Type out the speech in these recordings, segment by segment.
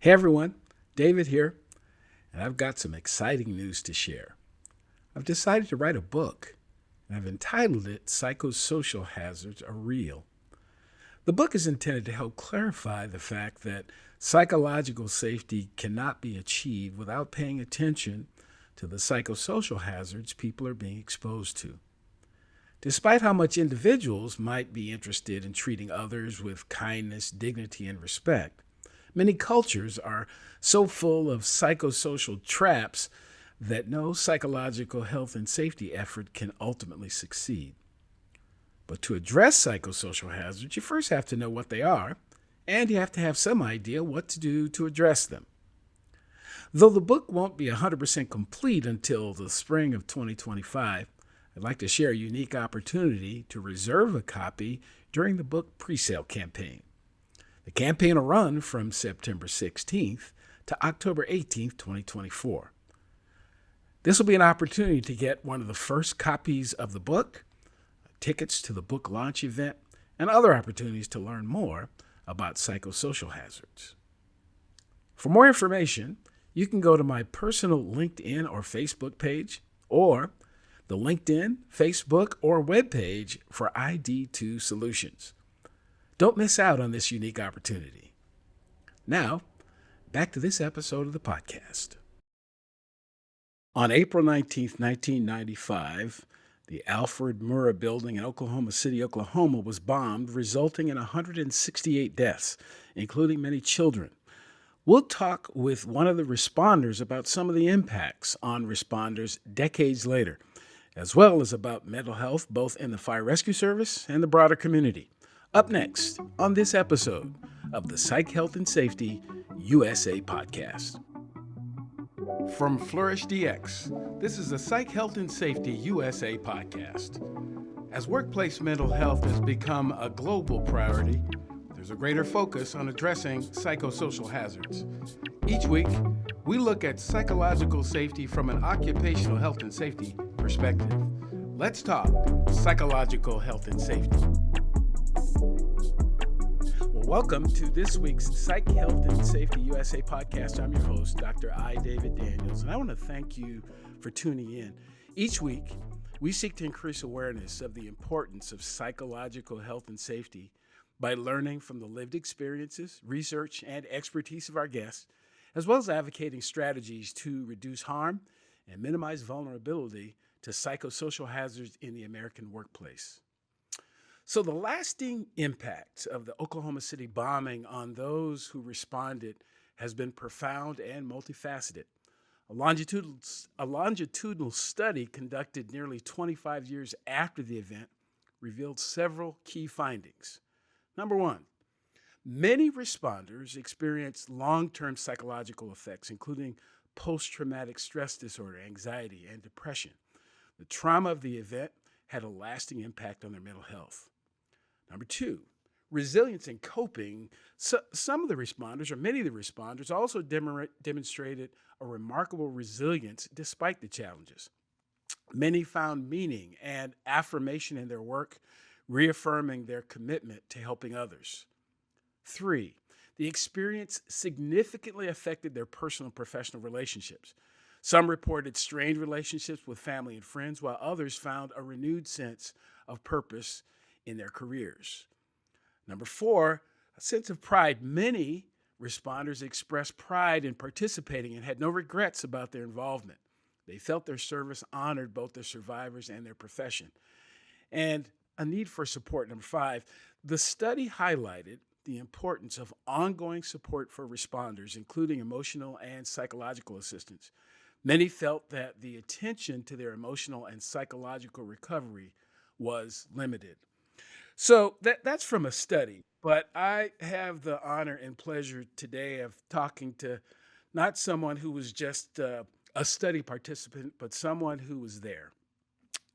Hey everyone, David here, and I've got some exciting news to share. I've decided to write a book, and I've entitled it Psychosocial Hazards Are Real. The book is intended to help clarify the fact that psychological safety cannot be achieved without paying attention to the psychosocial hazards people are being exposed to. Despite how much individuals might be interested in treating others with kindness, dignity, and respect, many cultures are so full of psychosocial traps that no psychological health and safety effort can ultimately succeed. But to address psychosocial hazards, you first have to know what they are, and you have to have some idea what to do to address them. Though the book won't be 100% complete until the spring of 2025, I'd like to share a unique opportunity to reserve a copy during the book presale campaign. The campaign will run from September 16th to October 18th, 2024. This will be an opportunity to get one of the first copies of the book, tickets to the book launch event, and other opportunities to learn more about psychosocial hazards. For more information, you can go to my personal LinkedIn or Facebook page, or the LinkedIn, Facebook, or webpage for ID2 Solutions. Don't miss out on this unique opportunity. Now, back to this episode of the podcast. On April 19th, 1995, the Alfred Murrah Building in Oklahoma City, Oklahoma was bombed, resulting in 168 deaths, including many children. We'll talk with one of the responders about some of the impacts on responders decades later, as well as about mental health both in the fire rescue service and the broader community. Up next on this episode of the Psych Health and Safety USA podcast. From Flourish DX, this is the Psych Health and Safety USA podcast. As workplace mental health has become a global priority, there's a greater focus on addressing psychosocial hazards. Each week, we look at psychological safety from an occupational health and safety perspective. Let's talk psychological health and safety. Well, welcome to this week's Psych Health and Safety USA podcast. I'm your host, Dr. I. David Daniels, and I want to thank you for tuning in. Each week, we seek to increase awareness of the importance of psychological health and safety by learning from the lived experiences, research, and expertise of our guests, as well as advocating strategies to reduce harm and minimize vulnerability to psychosocial hazards in the American workplace. So the lasting impact of the Oklahoma City bombing on those who responded has been profound and multifaceted. A longitudinal study conducted nearly 25 years after the event revealed several key findings. Number one, many responders experienced long-term psychological effects, including post-traumatic stress disorder, anxiety, and depression. The trauma of the event had a lasting impact on their mental health. Number two, resilience and coping. Some of the responders, or many of the responders, also demonstrated a remarkable resilience despite the challenges. Many found meaning and affirmation in their work, reaffirming their commitment to helping others. Three, the experience significantly affected their personal and professional relationships. Some reported strained relationships with family and friends, while others found a renewed sense of purpose in their careers. Number four, a sense of pride. Many responders expressed pride in participating and had no regrets about their involvement. They felt their service honored both their survivors and their profession. And a need for support. Number five, the study highlighted the importance of ongoing support for responders, including emotional and psychological assistance. Many felt that the attention to their emotional and psychological recovery was limited. So that's from a study, but I have the honor and pleasure today of talking to not someone who was just a study participant, but someone who was there.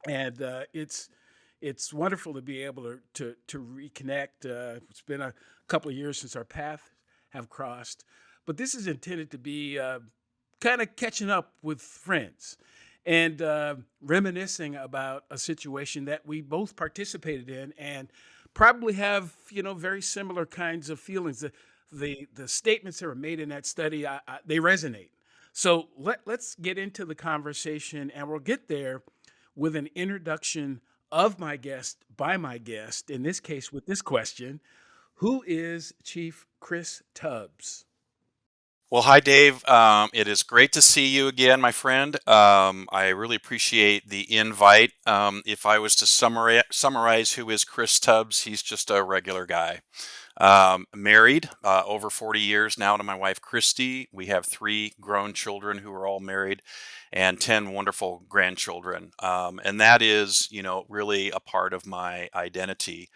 And it's wonderful to be able to reconnect. It's been a couple of years since our paths have crossed, but this is intended to be kind of catching up with friends and reminiscing about a situation that we both participated in and probably have, very similar kinds of feelings. the statements that were made in that study, they resonate. So let's get into the conversation, and we'll get there with an introduction of my guest by my guest. In this case, with this question: Who is Chief Chris Tubbs? Well, hi, Dave. It is great to see you again, my friend. I really appreciate the invite. If I was to summarize who is Chris Tubbs, he's just a regular guy. Married over 40 years now to my wife, Christy. We have three grown children who are all married and 10 wonderful grandchildren. And that is, really a part of my identity.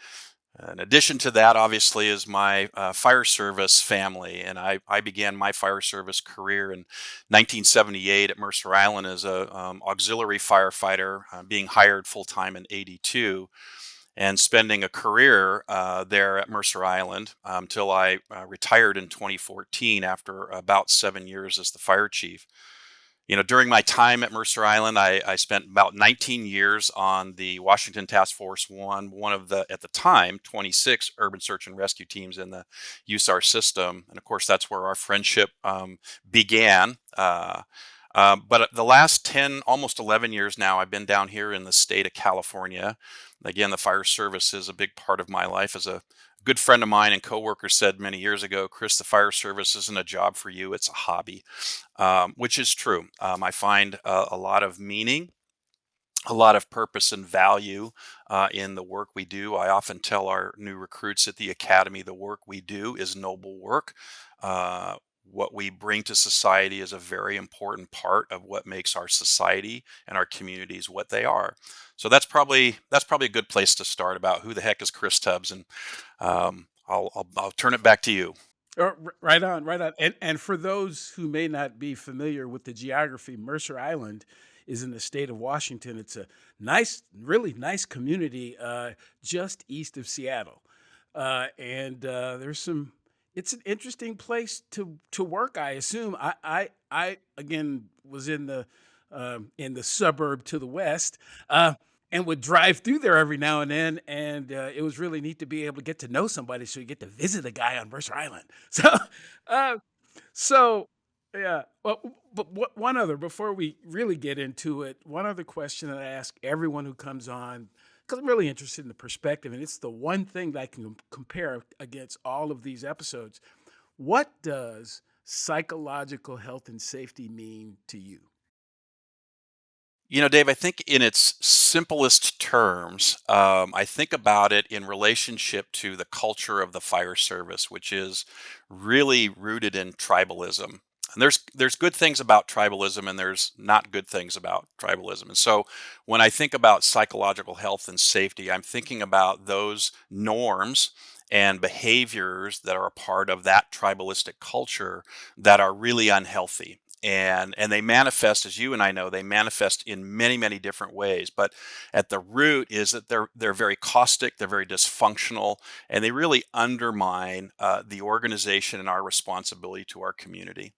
In addition to that, obviously, is my fire service family, and I began my fire service career in 1978 at Mercer Island as a auxiliary firefighter, being hired full time in '82, and spending a career there at Mercer Island until I retired in 2014 after about 7 years as the fire chief. During my time at Mercer Island, I spent about 19 years on the Washington Task Force one of the, at the time, 26 urban search and rescue teams in the USAR system. And of course, that's where our friendship began. But the last 10, almost 11 years now, I've been down here in the state of California. Again, the fire service is a big part of my life. As a good friend of mine and coworker said many years ago, Chris, the fire service isn't a job for you, it's a hobby, which is true. I find a lot of meaning, a lot of purpose and value in the work we do. I often tell our new recruits at the academy the work we do is noble work. Uh, what we bring to society is a very important part of what makes our society and our communities what they are. So that's probably a good place to start about who the heck is Chris Tubbs, and I'll turn it back to you. Right on, right on. And for those who may not be familiar with the geography, Mercer Island is in the state of Washington. It's a nice, really nice community just east of Seattle, and there's some. It's an interesting place to work. I assume. I again was in the suburb to the west. And would drive through there every now and then, and it was really neat to be able to get to know somebody, so you get to visit a guy on Mercer Island. So, uh, so yeah. Well, but one other before we really get into it, one other question that I ask everyone who comes on, because I'm really interested in the perspective, and it's the one thing that I can compare against all of these episodes. What does psychological health and safety mean to you? Dave, I think in its simplest terms, I think about it in relationship to the culture of the fire service, which is really rooted in tribalism. And there's good things about tribalism, and there's not good things about tribalism. And so when I think about psychological health and safety, I'm thinking about those norms and behaviors that are a part of that tribalistic culture that are really unhealthy, and they manifest, as you and I know, they manifest in many, many different ways. But at the root is that they're very caustic, they're very dysfunctional, and they really undermine the organization and our responsibility to our community.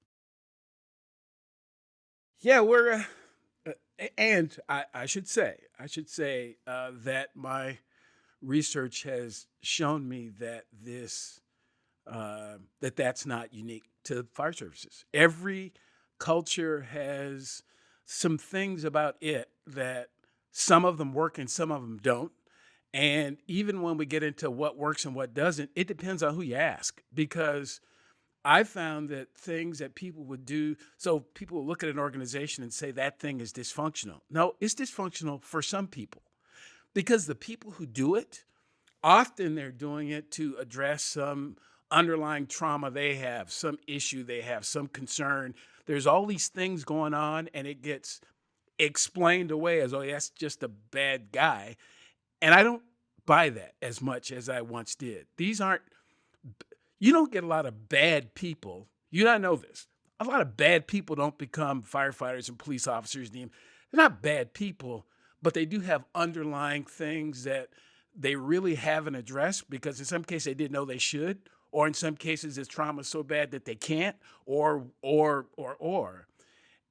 Yeah, we're and I should say that my research has shown me that that's not unique to fire services. Every culture has some things about it that some of them work and some of them don't. And even when we get into what works and what doesn't, it depends on who you ask. Because I found that things that people would do, so people will look at an organization and say that thing is dysfunctional. No, it's dysfunctional for some people because the people who do it, often they're doing it to address some underlying trauma they have, some issue they have, some concern. There's all these things going on, and it gets explained away as, oh, that's just a bad guy. And I don't buy that as much as I once did. These aren't, you don't get a lot of bad people. You don't know this. A lot of bad people don't become firefighters and police officers. They're not bad people, but they do have underlying things that they really haven't addressed because in some cases they didn't know they should, or in some cases it's trauma so bad that they can't, or.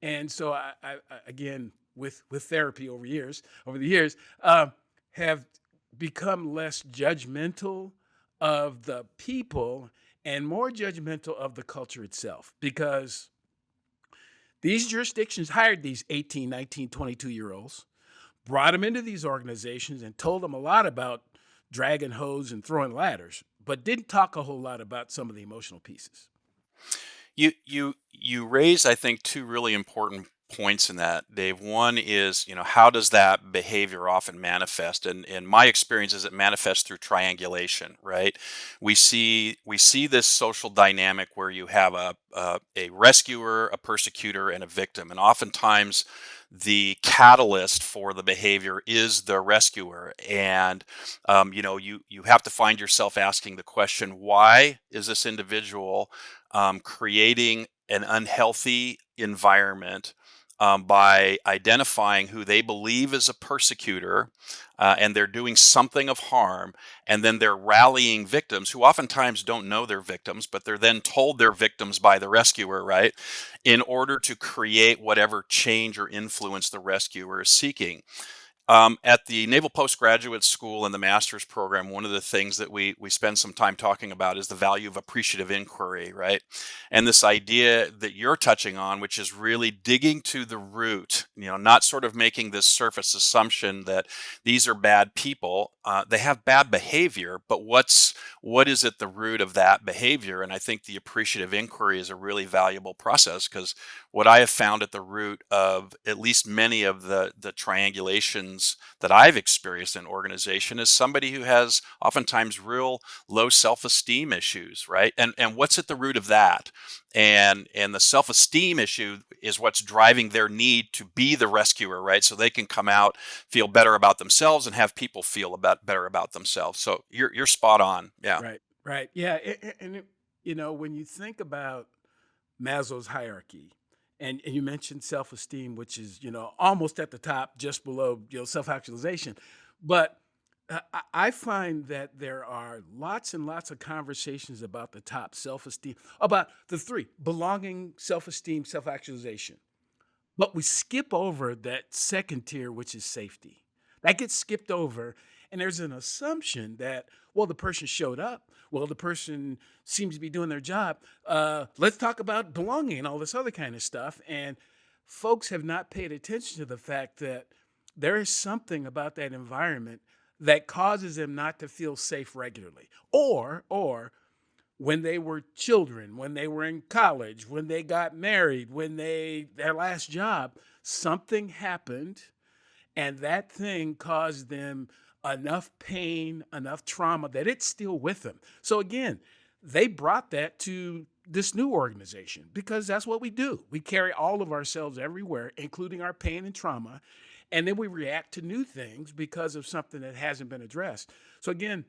And so I again with therapy over the years, have become less judgmental of the people and more judgmental of the culture itself, because these jurisdictions hired these 18, 19, 22-year-olds, brought them into these organizations, and told them a lot about dragging hose and throwing ladders, but didn't talk a whole lot about some of the emotional pieces. You raise, I think, two really important points in that, Dave. One is, how does that behavior often manifest? And in my experience is it manifests through triangulation, right? We see this social dynamic where you have a rescuer, a persecutor, and a victim. And oftentimes the catalyst for the behavior is the rescuer. And you have to find yourself asking the question, why is this individual creating an unhealthy environment by identifying who they believe is a persecutor, and they're doing something of harm, and then they're rallying victims who oftentimes don't know they're victims, but they're then told they're victims by the rescuer, right? In order to create whatever change or influence the rescuer is seeking. At the Naval Postgraduate School and the master's program, one of the things that we spend some time talking about is the value of appreciative inquiry, right? And this idea that you're touching on, which is really digging to the root, not sort of making this surface assumption that these are bad people. They have bad behavior, but what is at the root of that behavior? And I think the appreciative inquiry is a really valuable process, because what I have found at the root of at least many of the triangulations that I've experienced in organization is somebody who has oftentimes real low self-esteem issues, right? And what's at the root of that? And the self-esteem issue is what's driving their need to be the rescuer, right? So they can come out, feel better about themselves, and have people feel better about themselves. So you're spot on. Yeah. Right, right. Yeah. When you think about Maslow's hierarchy, and you mentioned self-esteem, which is, almost at the top, just below, self-actualization. But I find that there are lots and lots of conversations about the top, self-esteem, about the three: belonging, self-esteem, self-actualization. But we skip over that second tier, which is safety. That gets skipped over. And there's an assumption that, well, the person showed up. Well, the person seems to be doing their job. Let's talk about belonging and all this other kind of stuff. And folks have not paid attention to the fact that there is something about that environment that causes them not to feel safe regularly. Or when they were children, when they were in college, when they got married, their last job, something happened, and that thing caused them enough pain, enough trauma that it's still with them. So again, they brought that to this new organization because that's what we do. We carry all of ourselves everywhere, including our pain and trauma, and then we react to new things because of something that hasn't been addressed. So again,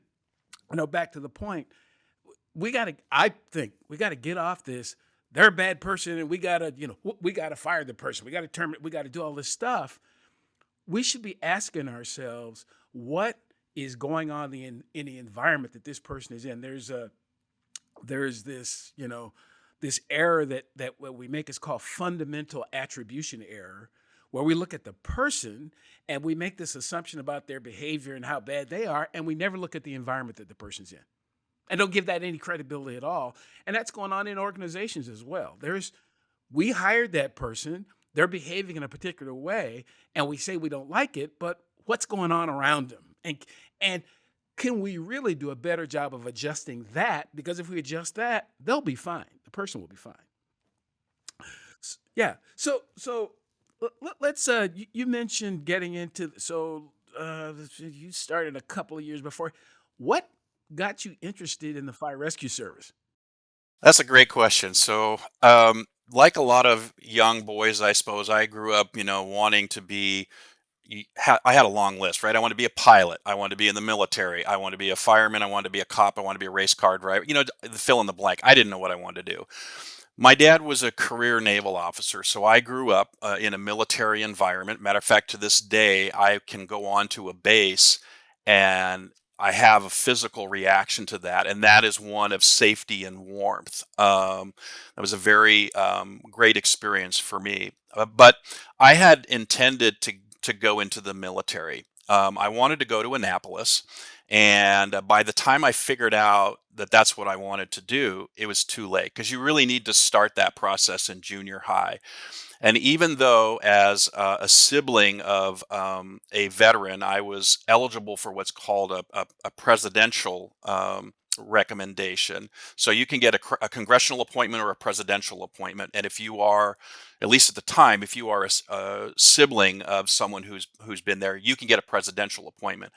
back to the point, I think we got to get off this. They're a bad person, and we got to fire the person. We got to terminate. We got to do all this stuff. We should be asking ourselves, what is going on in the environment that this person is in? There's this, this error that what we make is called fundamental attribution error, where we look at the person and we make this assumption about their behavior and how bad they are, and we never look at the environment that the person's in, and don't give that any credibility at all. And that's going on in organizations as well. We hired that person, they're behaving in a particular way, and we say we don't like it, but what's going on around them? And can we really do a better job of adjusting that? Because if we adjust that, they'll be fine. The person will be fine. Yeah. So let's you mentioned getting into, you started a couple of years before. What got you interested in the fire rescue service? That's a great question. So, like a lot of young boys, I suppose, I grew up, wanting to be. I had a long list, right? I wanted to be a pilot. I wanted to be in the military. I wanted to be a fireman. I wanted to be a cop. I wanted to be a race car driver. Fill in the blank. I didn't know what I wanted to do. My dad was a career naval officer, so I grew up in a military environment. Matter of fact, to this day, I can go on to a base and I have a physical reaction to that, and that is one of safety and warmth. That was a very great experience for me. But I had intended to go into the military. I wanted to go to Annapolis, and by the time I figured out that that's what I wanted to do, it was too late, because you really need to start that process in junior high. And even though, as a sibling of a veteran, I was eligible for what's called a presidential recommendation. So you can get a congressional appointment or a presidential appointment. And if you are, at least at the time, if you are a sibling of someone who's been there, you can get a presidential appointment.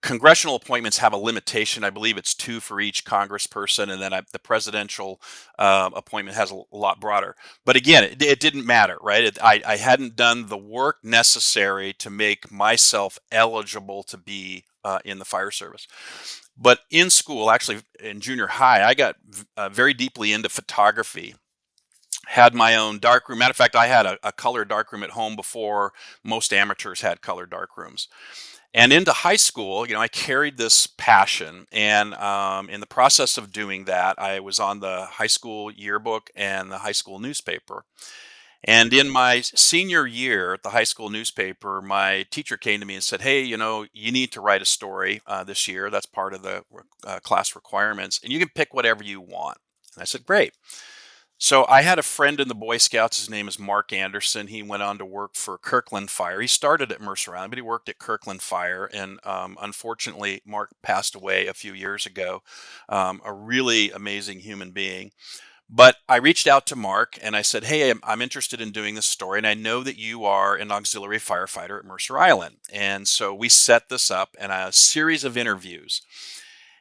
Congressional appointments have a limitation. I believe it's two for each congressperson, and then the presidential appointment has a lot broader. But again, it didn't matter, right? I hadn't done the work necessary to make myself eligible to be in the fire service. But in school, actually in junior high, I got very deeply into photography. Had my own dark room. Matter of fact, I had a color dark room at home before most amateurs had color dark rooms. And into high school, I carried this passion. And in the process of doing that, I was on the high school yearbook and the high school newspaper. And in my senior year at the high school newspaper, my teacher came to me and said, "Hey, you need to write a story this year. That's part of the class requirements. And you can pick whatever you want." And I said, "Great." So I had a friend in the Boy Scouts. His name is Mark Anderson. He went on to work for Kirkland Fire. He started at Mercer Island, but he worked at Kirkland Fire. And unfortunately, Mark passed away a few years ago. A really amazing human being. But I reached out to Mark and I said, "Hey, I'm interested in doing this story. And I know that you are an auxiliary firefighter at Mercer Island." And so we set this up and a series of interviews.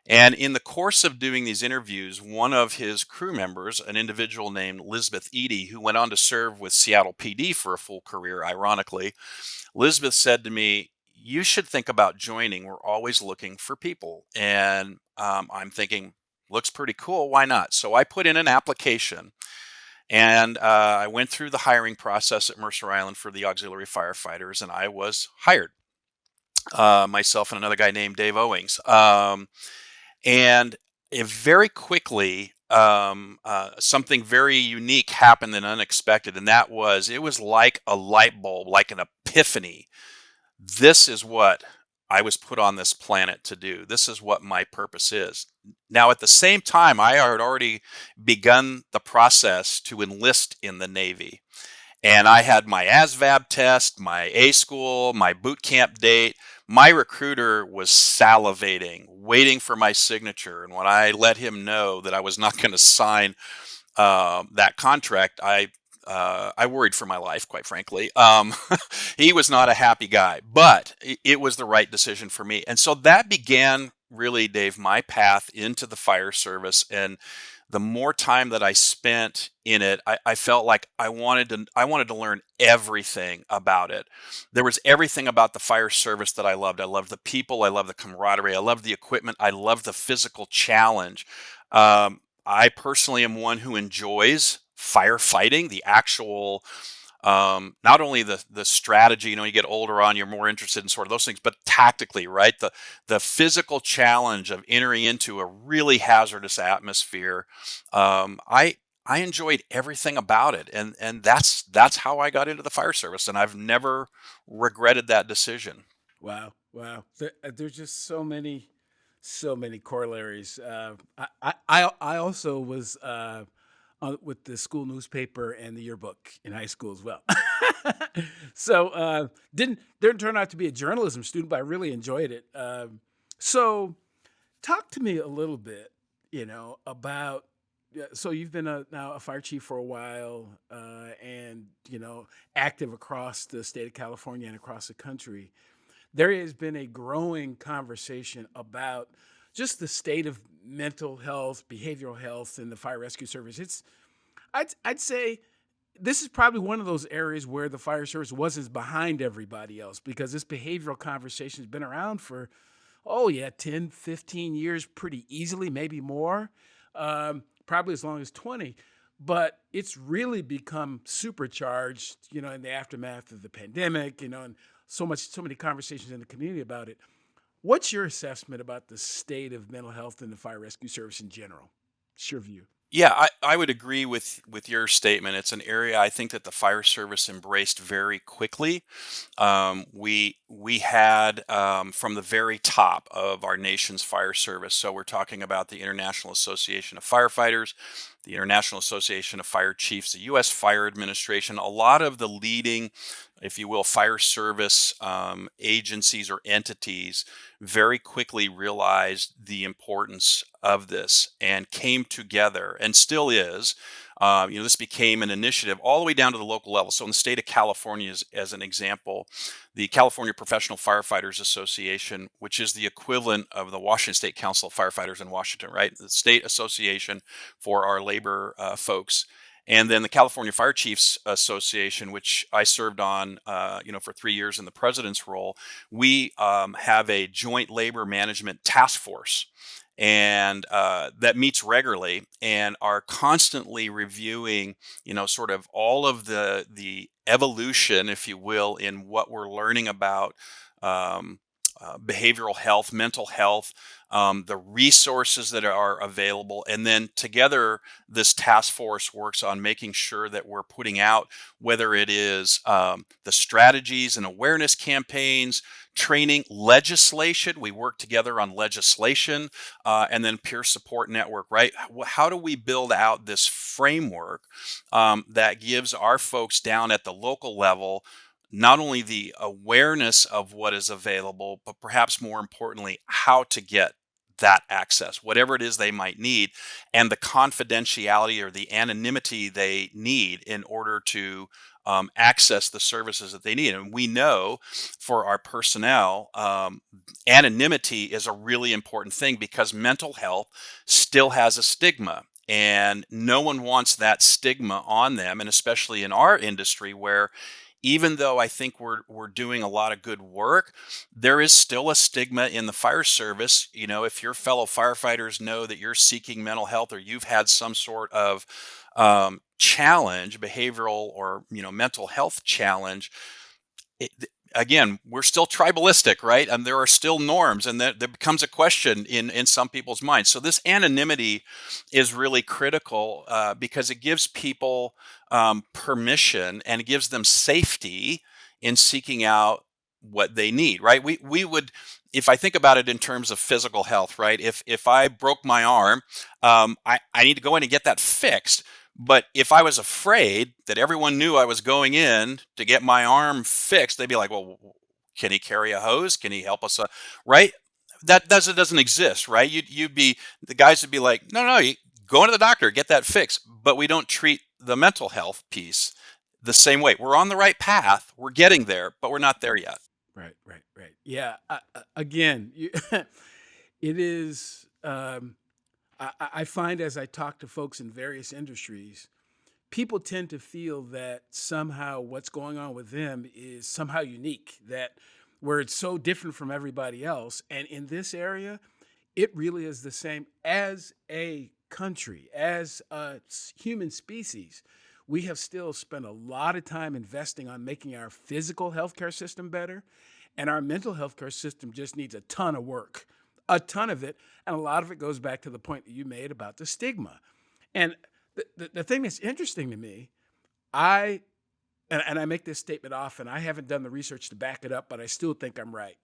And in the course of doing these interviews, one of his crew members, an individual named Elizabeth Eady, who went on to serve with Seattle PD for a full career, ironically, Elizabeth said to me, "You should think about joining. We're always looking for people." And I'm thinking, looks pretty cool. Why not? So I put in an application and I went through the hiring process at Mercer Island for the auxiliary firefighters, and I was hired. Myself and another guy named Dave Owings. And it very quickly, something very unique happened and unexpected. And that was, it was like a light bulb, like an epiphany. This is what I was put on this planet to do. This is what my purpose is. Now, at the same time, I had already begun the process to enlist in the Navy. And I had my ASVAB test, my A school, my boot camp date. My recruiter was salivating, waiting for my signature. And when I let him know that I was not going to sign that contract, I worried for my life, quite frankly. He was not a happy guy, but it was the right decision for me. And so that began, really, Dave, my path into the fire service. And the more time that I spent in it, I felt like I wanted to learn everything about it. There was everything about the fire service that I loved. I loved the people. I loved the camaraderie. I loved the equipment. I loved the physical challenge. I personally am one who enjoys firefighting, the actual, not only the strategy. You get older on, you're more interested in sort of those things, but tactically, right? The physical challenge of entering into a really hazardous atmosphere. I enjoyed everything about it, and that's how I got into the fire service, and I've never regretted that decision. Wow, wow. There's just so many corollaries. I also was with the school newspaper and the yearbook in high school as well. So didn't turn out to be a journalism student, but I really enjoyed it. So talk to me a little bit, about. Yeah, so you've been now a fire chief for a while, and active across the state of California and across the country. There has been a growing conversation about just the state of mental health, behavioral health in the fire rescue service. I'd say this is probably one of those areas where the fire service wasn't behind everybody else, because this behavioral conversation has been around for, oh yeah, 10, 15 years pretty easily, maybe more, probably as long as 20. But it's really become supercharged, in the aftermath of the pandemic, and so many conversations in the community about it. What's your assessment about the state of mental health in the fire rescue service in general? It's your view. Yeah, I would agree with your statement. It's an area I think that the fire service embraced very quickly. We had from the very top of our nation's fire service. So we're talking about the International Association of Firefighters, the International Association of Fire Chiefs, the U.S. Fire Administration. A lot of the leading, if you will, fire service agencies or entities very quickly realized the importance of this and came together, and still is. This became an initiative all the way down to the local level. So, in the state of California, as an example, the California Professional Firefighters Association, which is the equivalent of the Washington State Council of Firefighters in Washington, right? The state association for our labor folks. And then the California Fire Chiefs Association, which I served on, for 3 years in the president's role. We have a joint labor management task force, and that meets regularly and are constantly reviewing, sort of all of the evolution, if you will, in what we're learning about um, behavioral health, mental health, the resources that are available, and then together this task force works on making sure that we're putting out, whether it is the strategies and awareness campaigns, training, legislation. We work together on legislation, and then peer support network, right? How do we build out this framework that gives our folks down at the local level not only the awareness of what is available, but perhaps more importantly, how to get that access, whatever it is they might need, and the confidentiality or the anonymity they need in order to access the services that they need. And we know for our personnel, anonymity is a really important thing because mental health still has a stigma. And no one wants that stigma on them, and especially in our industry where even though I think we're doing a lot of good work, there is still a stigma in the fire service. If your fellow firefighters know that you're seeking mental health or you've had some sort of challenge, behavioral or mental health challenge, it, again, we're still tribalistic, right? And there are still norms, and there becomes a question in some people's minds. So this anonymity is really critical because it gives people permission and it gives them safety in seeking out what they need, right? We would, if I think about it in terms of physical health, right? If I broke my arm, I need to go in and get that fixed. But if I was afraid that everyone knew I was going in to get my arm fixed, they'd be like, "Well, can he carry a hose? Can he help us?" Right? That doesn't exist, right? You'd be the guys would be like, "No, no, you go into the doctor, get that fixed." But we don't treat the mental health piece the same way. We're on the right path. We're getting there, but we're not there yet. Right, right, right. Yeah. Again, it is. I find as I talk to folks in various industries, people tend to feel that somehow what's going on with them is somehow unique, that where it's so different from everybody else. And in this area, it really is the same as a country, as a human species. We have still spent a lot of time investing on making our physical healthcare system better, and our mental healthcare system just needs a ton of work, a ton of it. And a lot of it goes back to the point that you made about the stigma. And the thing that's interesting to me, I and I make this statement often, I haven't done the research to back it up, but I still think I'm right.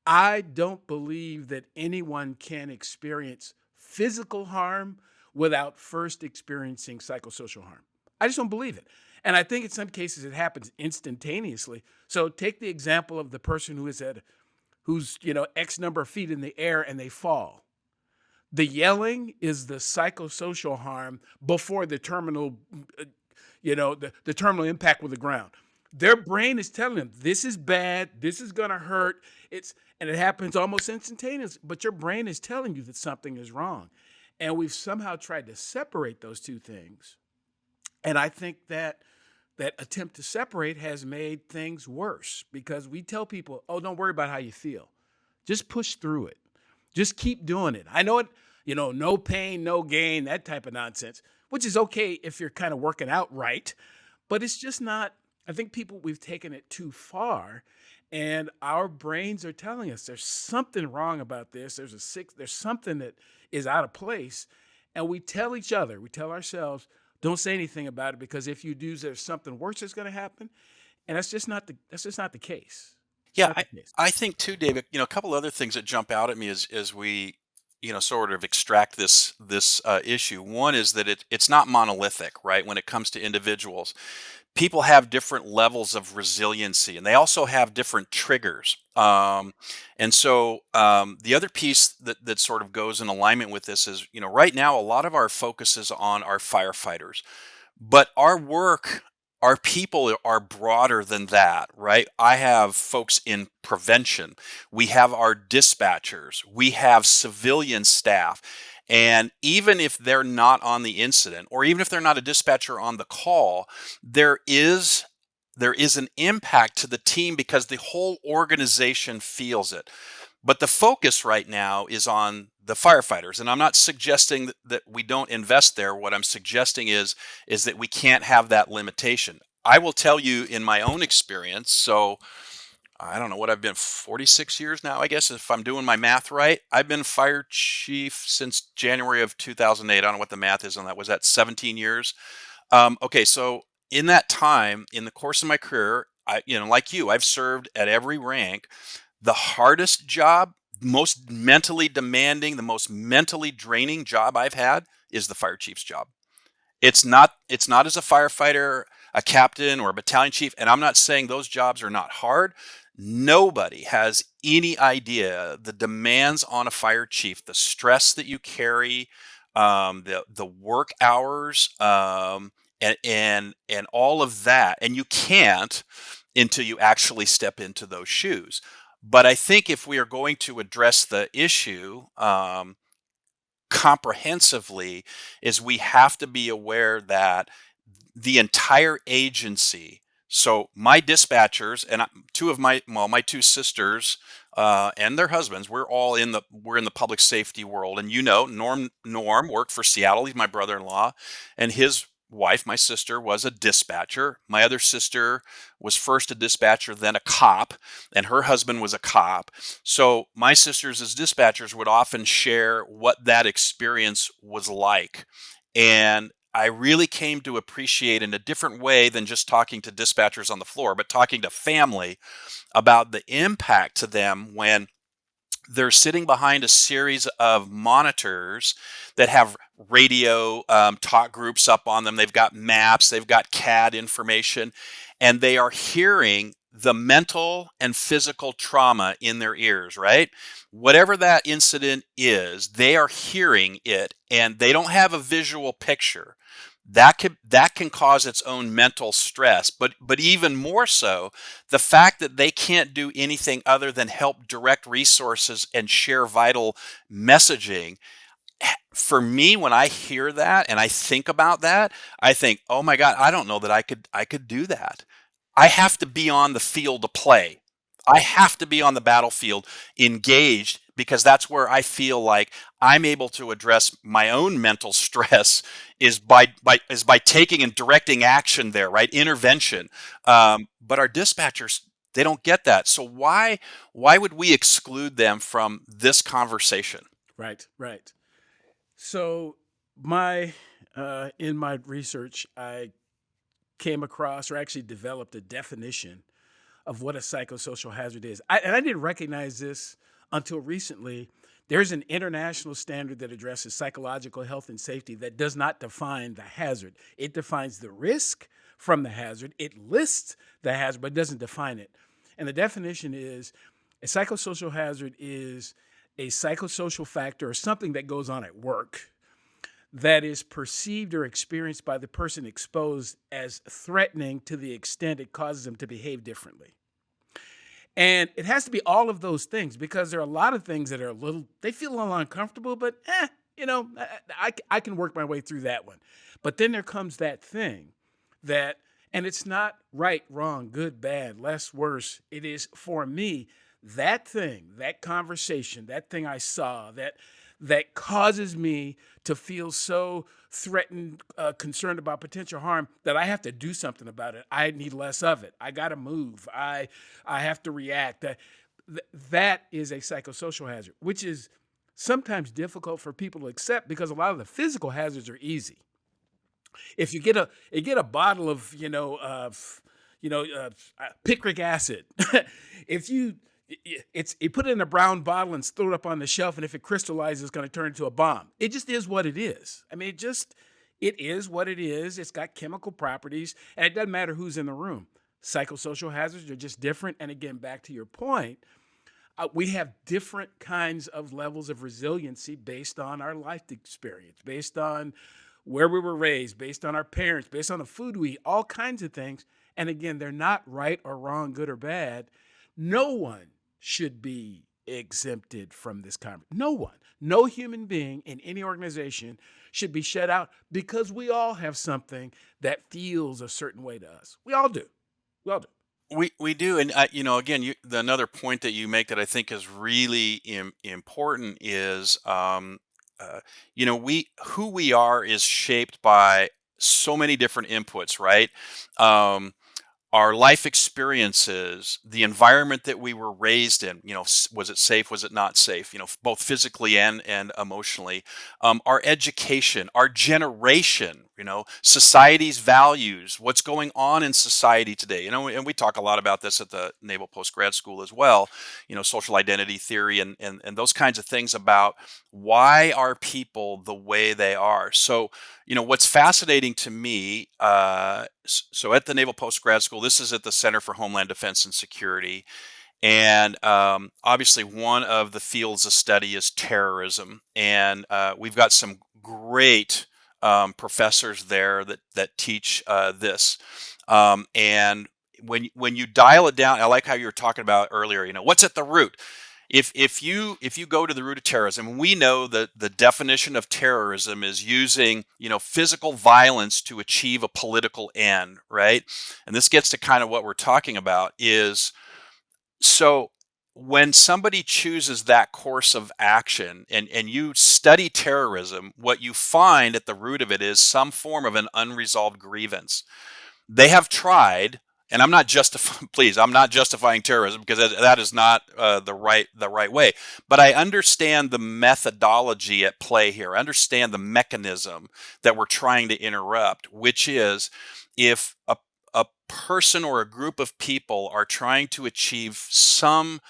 I don't believe that anyone can experience physical harm without first experiencing psychosocial harm. I just don't believe it. And I think in some cases it happens instantaneously. So take the example of the person who's X number of feet in the air and they fall. The yelling is the psychosocial harm before the terminal, the terminal impact with the ground. Their brain is telling them this is bad, this is gonna hurt. And it happens almost instantaneously, but your brain is telling you that something is wrong. And we've somehow tried to separate those two things. And I think that attempt to separate has made things worse because we tell people, oh, don't worry about how you feel. Just push through it. Just keep doing it. I know it, no pain, no gain, that type of nonsense, which is okay if you're kind of working out right. But it's just not, I think we've taken it too far. And our brains are telling us there's something wrong about this. There's something that is out of place. And we tell each other, we tell ourselves, don't say anything about it, because if you do, there's something worse that's going to happen. And that's just not the case. It's Yeah, not the case. I think too, David. A couple other things that jump out at me as we sort of extract this issue. One is that it's not monolithic, right? When it comes to individuals, people have different levels of resiliency, and they also have different triggers. And so the other piece that sort of goes in alignment with this is, right now a lot of our focus is on our firefighters, but our people are broader than that, right? I have folks in prevention. We have our dispatchers. We have civilian staff. And even if they're not on the incident, or even if they're not a dispatcher on the call, there is an impact to the team because the whole organization feels it. But the focus right now is on the firefighters, and I'm not suggesting that we don't invest there. What I'm suggesting is that we can't have that limitation. I will tell you in my own experience. So I don't know what I've been, 46 years now, I guess, if I'm doing my math right. I've been fire chief since January of 2008. I don't know what the math is on that. Was that 17 years? Okay, so in that time, in the course of my career, like you, I've served at every rank. The hardest job, most mentally demanding, the most mentally draining job I've had is the fire chief's job. It's not as a firefighter, a captain, or a battalion chief, and I'm not saying those jobs are not hard. Nobody has any idea the demands on a fire chief, the stress that you carry, the work hours, and all of that, and you can't until you actually step into those shoes. But I think if we are going to address the issue comprehensively, is we have to be aware that the entire agency. So my dispatchers and two of my two sisters and their husbands, we're in the public safety world, and Norm worked for Seattle. He's my brother-in-law, and his wife, my sister, was a dispatcher. My other sister was first a dispatcher, then a cop, and her husband was a cop. So my sisters as dispatchers would often share what that experience was like. And I really came to appreciate in a different way than just talking to dispatchers on the floor, but talking to family about the impact to them when they're sitting behind a series of monitors that have radio talk groups up on them. They've got maps, they've got CAD information, and they are hearing the mental and physical trauma in their ears, right? Whatever that incident is, they are hearing it, and they don't have a visual picture. That can cause its own mental stress, but even more so, the fact that they can't do anything other than help direct resources and share vital messaging. For me, when I hear that and I think about that, I think, oh my God, I don't know that I could do that. I have to be on the field to play. I have to be on the battlefield engaged, because that's where I feel like I'm able to address my own mental stress, is by taking and directing action there, right? Intervention. But our dispatchers, they don't get that. So why would we exclude them from this conversation? Right, right. So my in my research, I came across, or actually developed, a definition of what a psychosocial hazard is. And I didn't recognize this until recently. There's an international standard that addresses psychological health and safety that does not define the hazard. It defines the risk from the hazard. It lists the hazard, but doesn't define it. And the definition is, a psychosocial hazard is a psychosocial factor or something that goes on at work that is perceived or experienced by the person exposed as threatening to the extent it causes them to behave differently. And it has to be all of those things, because there are a lot of things that are they feel a little uncomfortable, but I can work my way through that one. But then there comes that thing and it's not right, wrong, good, bad, less, worse. It is, for me, that thing, that conversation, that thing I saw, that causes me to feel so threatened, concerned about potential harm, that I have to do something about it. I need less of it. I got to move. I have to react. That is a psychosocial hazard, which is sometimes difficult for people to accept because a lot of the physical hazards are easy. If you get a bottle of picric acid, if you put it in a brown bottle and throw it up on the shelf, and if it crystallizes, it's going to turn into a bomb. It just is what it is. I mean, it is what it is. It's got chemical properties, and it doesn't matter who's in the room. Psychosocial hazards are just different. And again, back to your point, we have different kinds of levels of resiliency based on our life experience, based on where we were raised, based on our parents, based on the food we eat, all kinds of things. And again, they're not right or wrong, good or bad. No one should be exempted from this conversation. No one, no human being in any organization should be shut out because we all have something that feels a certain way to us. We all do. We all do. We do, and again, another point that you make that I think is really important is, who we are is shaped by so many different inputs, right? Our life experiences, the environment that we were raised in, was it safe? Was it not safe? Both physically and emotionally. Our education, our generation, society's values, what's going on in society today. And we talk a lot about this at the Naval Postgrad School as well, social identity theory and those kinds of things about why are people the way they are. So, what's fascinating to me, so at the Naval Postgrad School, this is at the Center for Homeland Defense and Security. And obviously, one of the fields of study is terrorism. And we've got some great professors there that teach this. And when you dial it down, I like how you were talking about earlier, what's at the root? If you go to the root of terrorism, we know that the definition of terrorism is using, physical violence to achieve a political end, right? And this gets to kind of what we're talking about is, so when somebody chooses that course of action and you study terrorism, what you find at the root of it is some form of an unresolved grievance. They have tried. And I'm not I'm not justifying terrorism because that is not the right way. But I understand the methodology at play here. I understand the mechanism that we're trying to interrupt, which is if a person or a group of people are trying to achieve some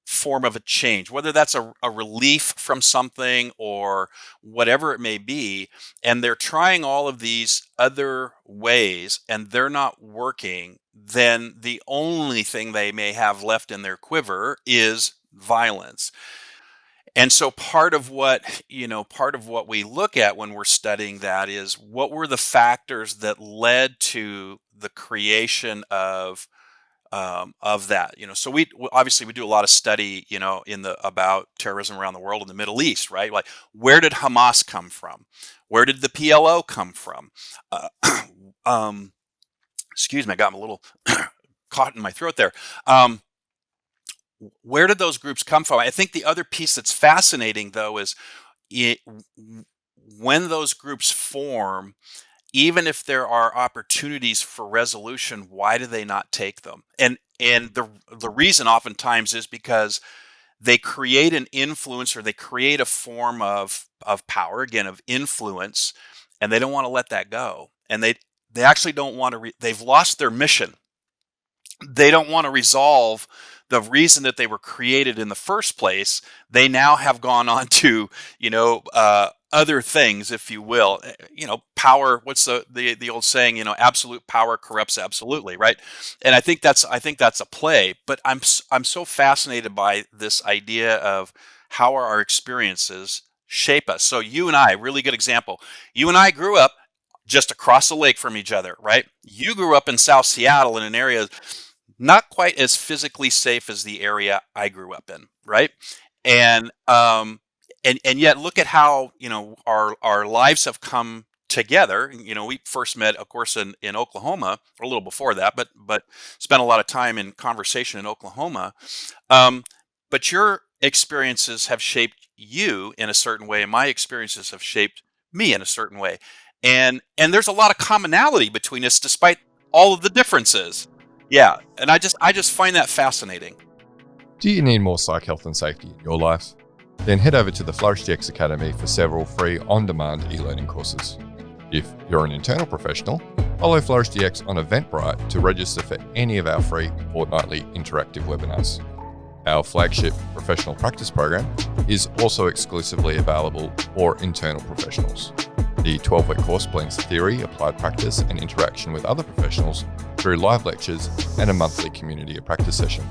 form of a change, whether that's a relief from something or whatever it may be, and they're trying all of these other ways and they're not working, then the only thing they may have left in their quiver is violence. And so part of what we look at when we're studying that is what were the factors that led to the creation of that. So we obviously we do a lot of study, about terrorism around the world in the Middle East, right? Like, where did Hamas come from? Where did the PLO come from? Excuse me, I got a little caught in my throat there. Where did those groups come from? I think the other piece that's fascinating, though, is when those groups form, even if there are opportunities for resolution, why do they not take them? And the reason oftentimes is because they create an influence, or they create a form of power, again, of influence, and they don't want to let that go. And they actually don't want to, they've lost their mission. They don't want to resolve the reason that they were created in the first place. They now have gone on to, other things, if you will. Power. What's the old saying? Absolute power corrupts absolutely, right? And I think that's a play. But I'm so fascinated by this idea of how our experiences shape us. So you and I, really good example. You and I grew up just across the lake from each other, right? You grew up in South Seattle in an area not quite as physically safe as the area I grew up in, right? And yet look at how, our lives have come together. We first met, of course, in Oklahoma, or a little before that, but spent a lot of time in conversation in Oklahoma. But your experiences have shaped you in a certain way, and my experiences have shaped me in a certain way. And there's a lot of commonality between us despite all of the differences. Yeah, and I just find that fascinating. Do you need more psych health and safety in your life? Then head over to the FlourishDX Academy for several free on-demand e-learning courses. If you're an internal professional, follow FlourishDX on Eventbrite to register for any of our free fortnightly interactive webinars. Our flagship professional practice program is also exclusively available for internal professionals. The 12-week course blends theory, applied practice, and interaction with other professionals through live lectures and a monthly community of practice session.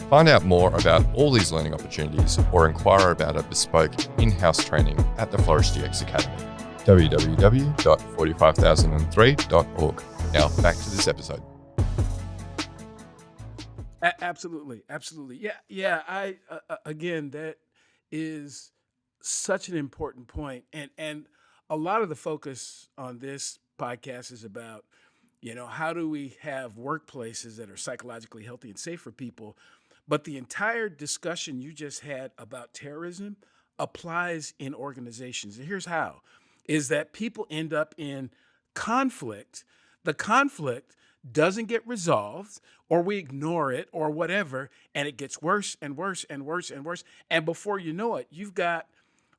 Find out more about all these learning opportunities or inquire about a bespoke in-house training at the FlourishDX Academy. www.45003.org. Now back to this episode. Absolutely. Yeah. Again, that is such an important point. And a lot of the focus on this podcast is about, how do we have workplaces that are psychologically healthy and safe for people? But the entire discussion you just had about terrorism applies in organizations. And here's how, is that people end up in conflict. The conflict doesn't get resolved, or we ignore it or whatever, and it gets worse and worse and worse and worse. And before you know it, you've got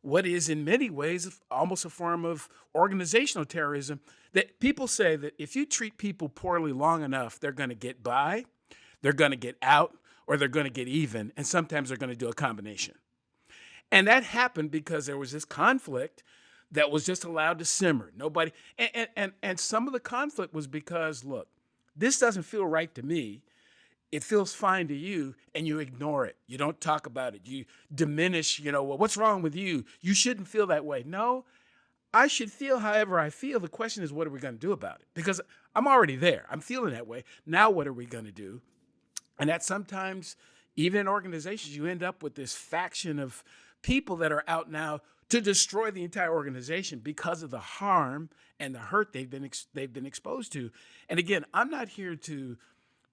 what is in many ways almost a form of organizational terrorism, that people say that if you treat people poorly long enough, they're going to get by, they're going to get out, or they're going to get even, and sometimes they're going to do a combination. And that happened because there was this conflict that was just allowed to simmer. Nobody, and some of the conflict was because, look, this doesn't feel right to me. It feels fine to you, and you ignore it. You don't talk about it. You diminish, well, what's wrong with you? You shouldn't feel that way. No, I should feel however I feel. The question is, what are we going to do about it? Because I'm already there. I'm feeling that way. Now, what are we going to do? And that sometimes, even in organizations, you end up with this faction of people that are out now to destroy the entire organization because of the harm and the hurt they've been exposed to. And again, I'm not here to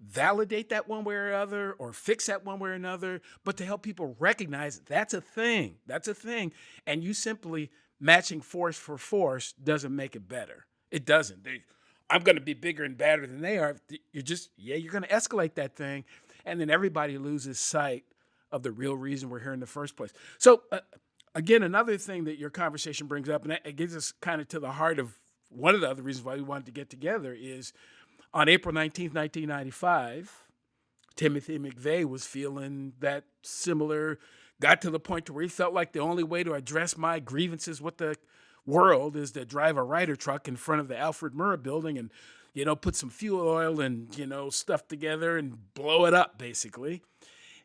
validate that one way or another or fix that one way or another, but to help people recognize that's a thing. That's a thing. And you simply matching force for force doesn't make it better. It doesn't. I'm going to be bigger and badder than they are. You're going to escalate that thing. And then everybody loses sight of the real reason we're here in the first place. So again, another thing that your conversation brings up, and it gets us kind of to the heart of one of the other reasons why we wanted to get together, is on April 19th, 1995, Timothy McVeigh was feeling that similar, got to the point to where he felt like the only way to address my grievances with the world is to drive a Ryder truck in front of the Alfred Murrah building and, put some fuel oil and, stuff together and blow it up, basically.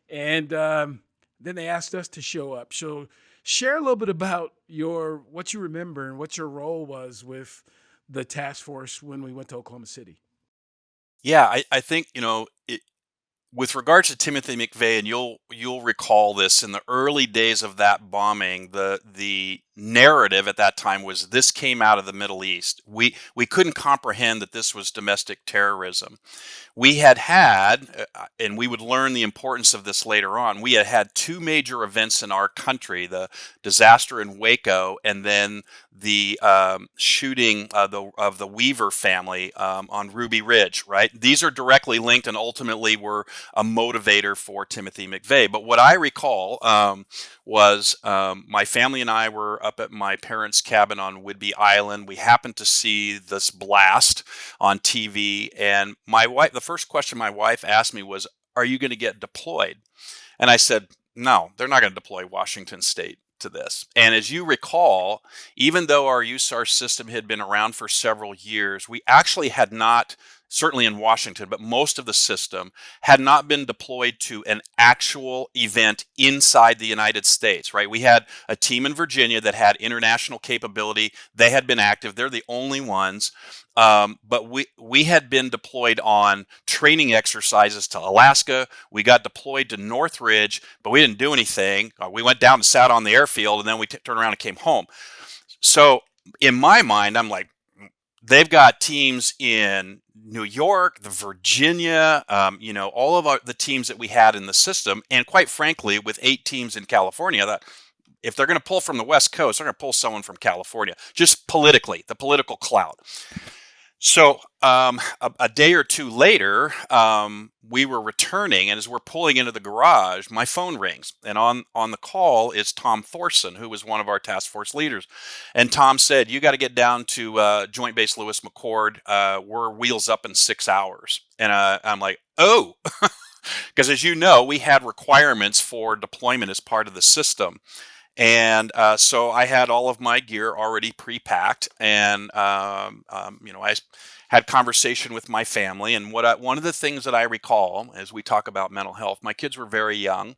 And then they asked us to show up. So share a little bit about what you remember and what your role was with the task force when we went to Oklahoma City. Yeah, I think, with regards to Timothy McVeigh, and you'll recall this in the early days of that bombing, the narrative at that time was this came out of the Middle East. We couldn't comprehend that this was domestic terrorism. We had, and we would learn the importance of this later on, we had two major events in our country, the disaster in Waco and then the shooting of the Weaver family on Ruby Ridge, right? These are directly linked and ultimately were a motivator for Timothy McVeigh. But what I recall was my family and I were up at my parents' cabin on Whidbey Island. We happened to see this blast on TV, and the first question my wife asked me was, "Are you going to get deployed?" And I said, "No, they're not going to deploy Washington State to this." And as you recall, even though our USAR system had been around for several years, we actually had not, certainly in Washington, but most of the system had not been deployed to an actual event inside the United States, right? We had a team in Virginia that had international capability. They had been active. They're the only ones. But we had been deployed on training exercises to Alaska. We got deployed to Northridge, but we didn't do anything. We went down and sat on the airfield, and then we turned around and came home. So in my mind, I'm like, they've got teams in New York, the Virginia, all of the teams that we had in the system. And quite frankly, with 8 teams in California, that if they're going to pull from the West Coast, they're going to pull someone from California, just politically, the political clout. So a day or two later, we were returning, and as we're pulling into the garage, my phone rings, and on the call is Tom Thorson, who was one of our task force leaders. And Tom said, "You got to get down to Joint Base Lewis McChord. We're wheels up in 6 hours." And I'm like, "Oh," because as you know, we had requirements for deployment as part of the system. And so I had all of my gear already pre-packed, and I had conversation with my family. And one of the things that I recall as we talk about mental health, my kids were very young,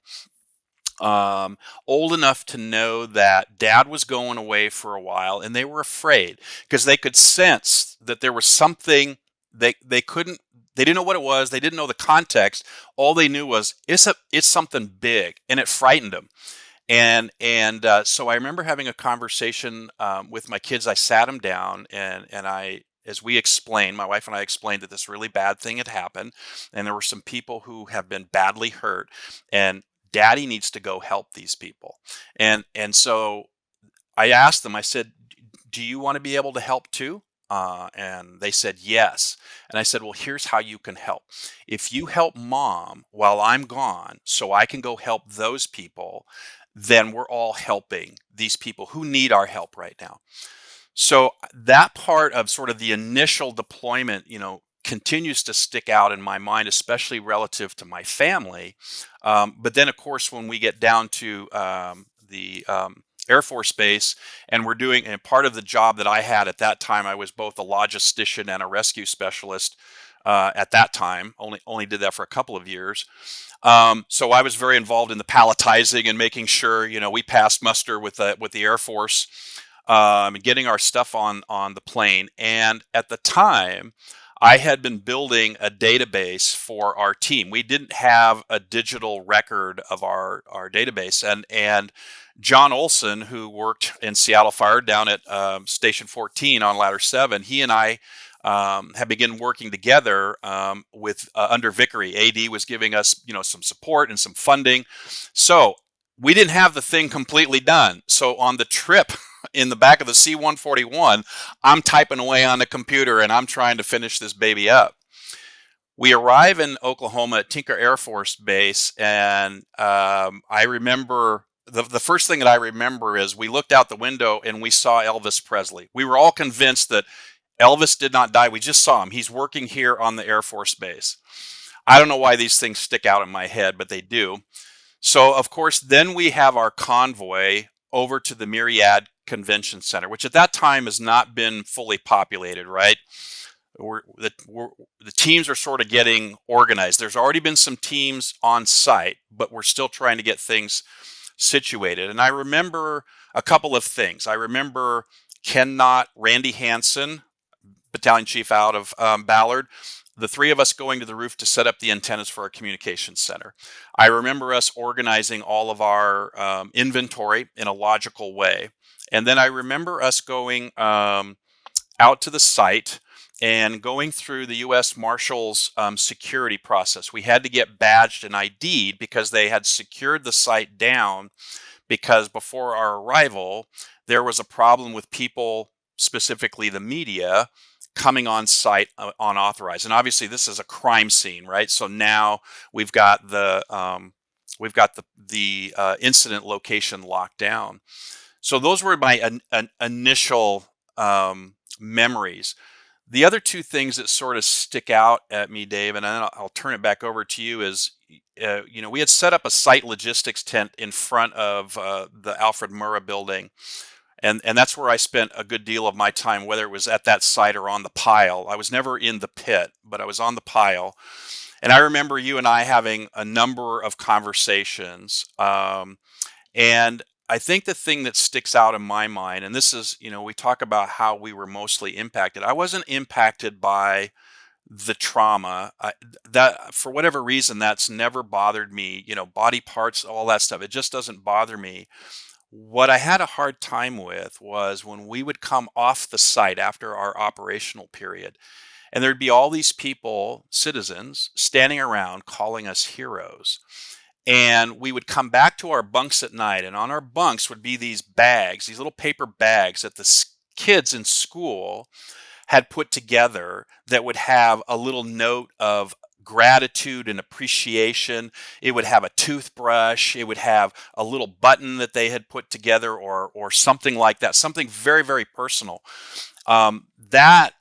um, old enough to know that Dad was going away for a while, and they were afraid because they could sense that there was something they couldn't. They didn't know what it was. They didn't know the context. All they knew was it's something big, and it frightened them. And so I remember having a conversation with my kids. I sat them down, and as we explained, my wife and I explained that this really bad thing had happened, and there were some people who have been badly hurt, and Daddy needs to go help these people. And so I asked them. I said, "Do you want to be able to help too?" And they said yes. And I said, "Well, here's how you can help. If you help Mom while I'm gone, so I can go help those people, then we're all helping these people who need our help right now." So that part of sort of the initial deployment, continues to stick out in my mind, especially relative to my family. But then, of course, when we get down to the Air Force Base, and we're doing, and part of the job that I had at that time, I was both a logistician and a rescue specialist. At that time, only did that for a couple of years. So I was very involved in the palletizing and making sure we passed muster with the Air Force, and getting our stuff on the plane. And at the time, I had been building a database for our team. We didn't have a digital record of our database, and John Olson, who worked in Seattle Fire down at Station 14 on Ladder 7, he and I have begun working together with under Vickery. AD was giving us, some support and some funding. So we didn't have the thing completely done. So on the trip in the back of the C-141, I'm typing away on the computer and I'm trying to finish this baby up. We arrive in Oklahoma at Tinker Air Force Base, and I remember the first thing that I remember is we looked out the window and we saw Elvis Presley. We were all convinced that Elvis did not die. We just saw him. He's working here on the Air Force Base. I don't know why these things stick out in my head, but they do. So, of course, then we have our convoy over to the Myriad Convention Center, which at that time has not been fully populated, right? The teams are sort of getting organized. There's already been some teams on site, but we're still trying to get things situated. And I remember a couple of things. I remember Ken Knott, Randy Hansen, battalion chief out of Ballard, the three of us going to the roof to set up the antennas for our communications center. I remember us organizing all of our inventory in a logical way. And then I remember us going out to the site and going through the U.S. Marshals security process. We had to get badged and ID'd because they had secured the site down, because before our arrival, there was a problem with people, specifically the media, coming on site unauthorized. And obviously this is a crime scene, right? So now we've got the incident location locked down. So those were my initial memories. The other two things that sort of stick out at me, Dave, and then I'll turn it back over to you, is we had set up a site logistics tent in front of the Alfred Murrah building. And that's where I spent a good deal of my time, whether it was at that site or on the pile. I was never in the pit, but I was on the pile. And I remember you and I having a number of conversations. And I think the thing that sticks out in my mind, and this is, we talk about how we were mostly impacted. I wasn't impacted by the trauma. That, for whatever reason, that's never bothered me. Body parts, all that stuff. It just doesn't bother me. What I had a hard time with was when we would come off the site after our operational period, and there'd be all these people, citizens, standing around calling us heroes. And we would come back to our bunks at night, and on our bunks would be these bags, these little paper bags that the kids in school had put together that would have a little note of gratitude and appreciation. It would have a toothbrush. It would have a little button that they had put together, or something like that, something very, very personal. That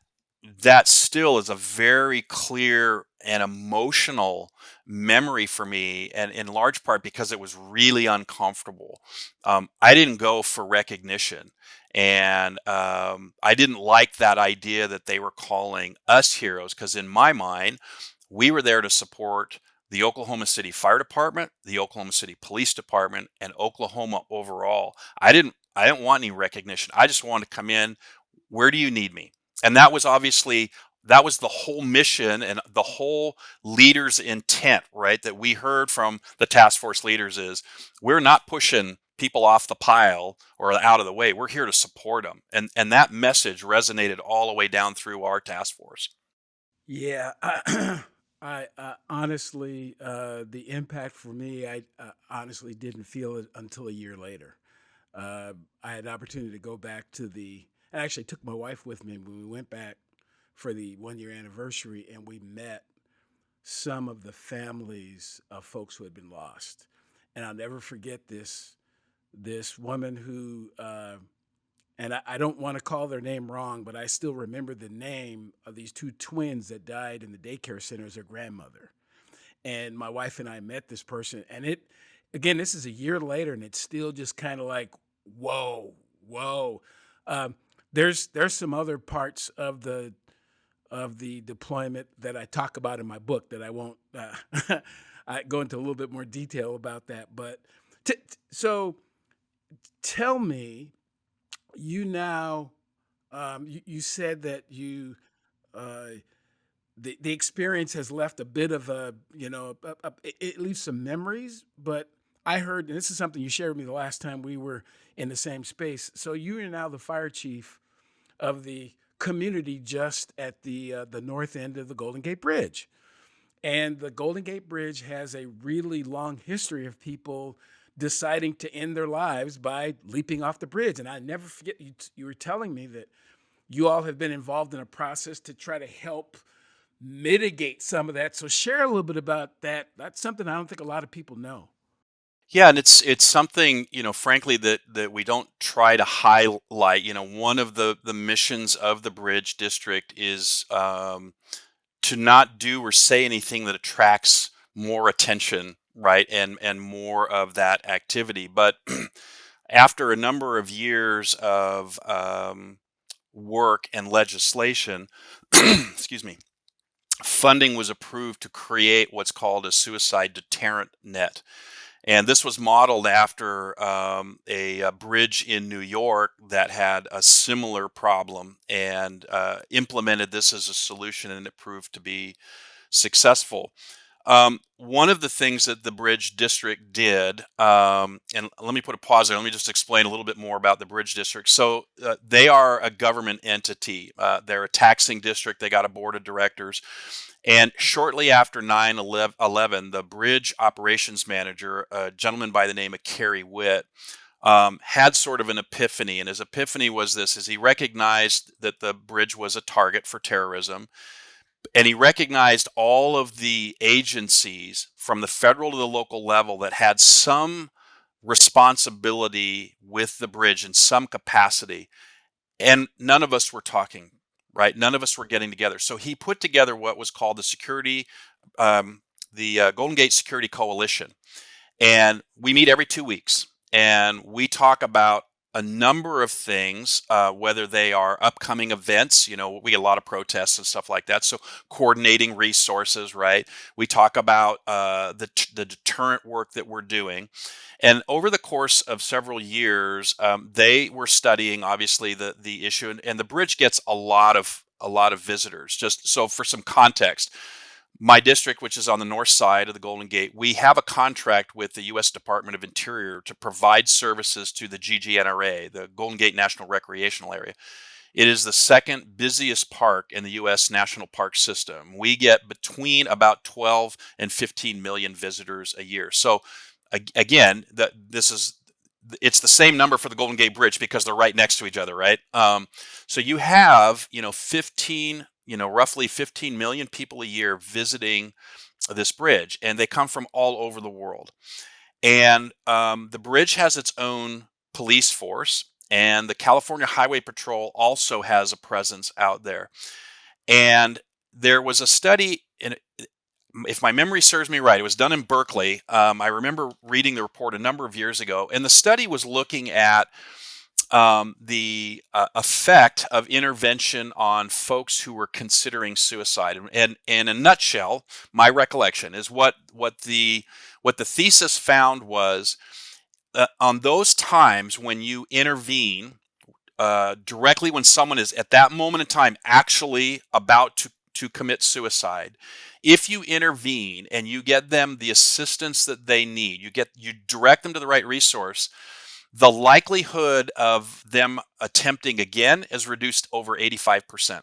still is a very clear and emotional memory for me, and in large part because it was really uncomfortable. I didn't go for recognition, and I didn't like that idea that they were calling us heroes, because in my mind, we were there to support the Oklahoma City Fire Department, the Oklahoma City Police Department, and Oklahoma overall. I didn't want any recognition. I just wanted to come in. Where do you need me? And that was obviously, that was the whole mission and the whole leader's intent, right? That we heard from the task force leaders is, we're not pushing people off the pile or out of the way. We're here to support them. And that message resonated all the way down through our task force. Yeah, I honestly, the impact for me, I honestly didn't feel it until a year later. I had an opportunity to go back to I actually took my wife with me when we went back for the 1 year anniversary, and we met some of the families of folks who had been lost. And I'll never forget this woman who, and I don't want to call their name wrong, but I still remember the name of these two twins that died in the daycare center as their grandmother. And my wife and I met this person, and again, this is a year later, and it's still just kind of like, whoa, whoa. There's some other parts of the deployment that I talk about in my book that I won't I go into a little bit more detail about that. But so tell me, you now you said that the experience has left a bit of it leaves some memories, but I heard, and this is something you shared with me the last time we were in the same space. So you are now the fire chief of the community just at the north end of the Golden Gate Bridge. And the Golden Gate Bridge has a really long history of people deciding to end their lives by leaping off the bridge. And I never forget, you were telling me that you all have been involved in a process to try to help mitigate some of that. So share a little bit about that. That's something I don't think a lot of people know. Yeah, and it's something, frankly, that we don't try to highlight. One of the missions of the Bridge District is to not do or say anything that attracts more attention, right, and more of that activity. But after a number of years of work and legislation, excuse me, funding was approved to create what's called a suicide deterrent net. And this was modeled after a bridge in New York that had a similar problem, and implemented this as a solution, and it proved to be successful. One of the things that the Bridge District did, and let me put a pause there. Let me just explain a little bit more about the Bridge District. So they are a government entity. They're a taxing district. They got a board of directors. And shortly after 9/11, the bridge operations manager, a gentleman by the name of Kerry Witt, had sort of an epiphany. And his epiphany was this, is he recognized that the bridge was a target for terrorism. And he recognized all of the agencies from the federal to the local level that had some responsibility with the bridge in some capacity. And none of us were talking, right? None of us were getting together. So he put together what was called the Golden Gate Security Coalition. And we meet every 2 weeks. And we talk about a number of things, whether they are upcoming events. We get a lot of protests and stuff like that. So coordinating resources, right? We talk about the deterrent work that we're doing. And over the course of several years, they were studying, obviously, the issue. And the bridge gets a lot of visitors. Just so for some context, my district, which is on the north side of the Golden Gate, we have a contract with the U.S. Department of Interior to provide services to the GGNRA, the Golden Gate National Recreational Area. It is the second busiest park in the U.S. National Park System. We get between about 12 and 15 million visitors a year. So again, this is it's the same number for the Golden Gate Bridge because they're right next to each other, right? So you have, 15, roughly 15 million people a year visiting this bridge, and they come from all over the world. And the bridge has its own police force, and the California Highway Patrol also has a presence out there. And there was a study, and if my memory serves me right, it was done in Berkeley. I remember reading the report a number of years ago, and the study was looking at the effect of intervention on folks who were considering suicide. And in a nutshell, my recollection is what the thesis found was on those times when you intervene directly when someone is at that moment in time actually about to commit suicide, if you intervene and you get them the assistance that they need, you direct them to the right resource, the likelihood of them attempting again is reduced over 85%.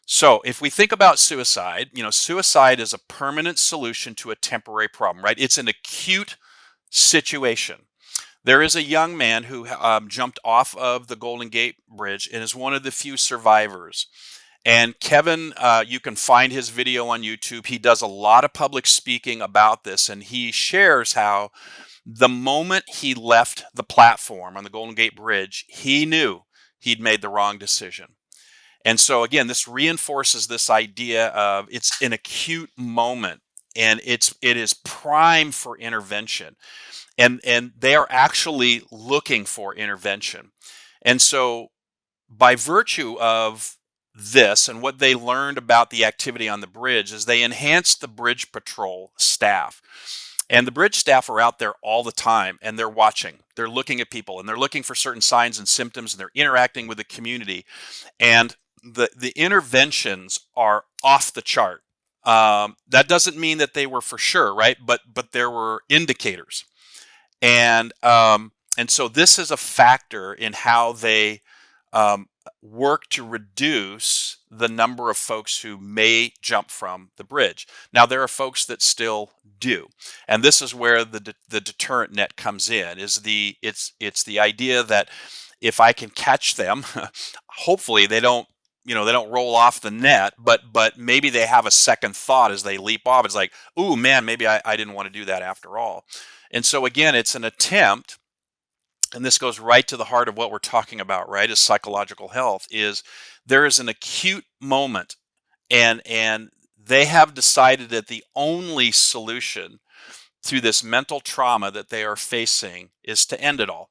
So if we think about suicide, suicide is a permanent solution to a temporary problem, right? It's an acute situation. There is a young man who jumped off of the Golden Gate Bridge and is one of the few survivors. And Kevin, you can find his video on YouTube. He does a lot of public speaking about this, and he shares how the moment he left the platform on the Golden Gate Bridge, he knew he'd made the wrong decision. And so again, this reinforces this idea of it's an acute moment, and it is prime for intervention. And they are actually looking for intervention. And so by virtue of this and what they learned about the activity on the bridge is they enhanced the bridge patrol staff. And the bridge staff are out there all the time, and they're watching. They're looking at people, and they're looking for certain signs and symptoms, and they're interacting with the community. And the interventions are off the chart. That doesn't mean that they were for sure, right? But there were indicators. And so this is a factor in how they work to reduce the number of folks who may jump from the bridge. Now, there are folks that still do, and this is where the deterrent net comes in. It's the idea that if I can catch them, hopefully they don't roll off the net, but maybe they have a second thought as they leap off. It's like, ooh, man, maybe I didn't want to do that after all. And so again, it's an attempt, and this goes right to the heart of what we're talking about, right, is psychological health, is there is an acute moment, and they have decided that the only solution to this mental trauma that they are facing is to end it all.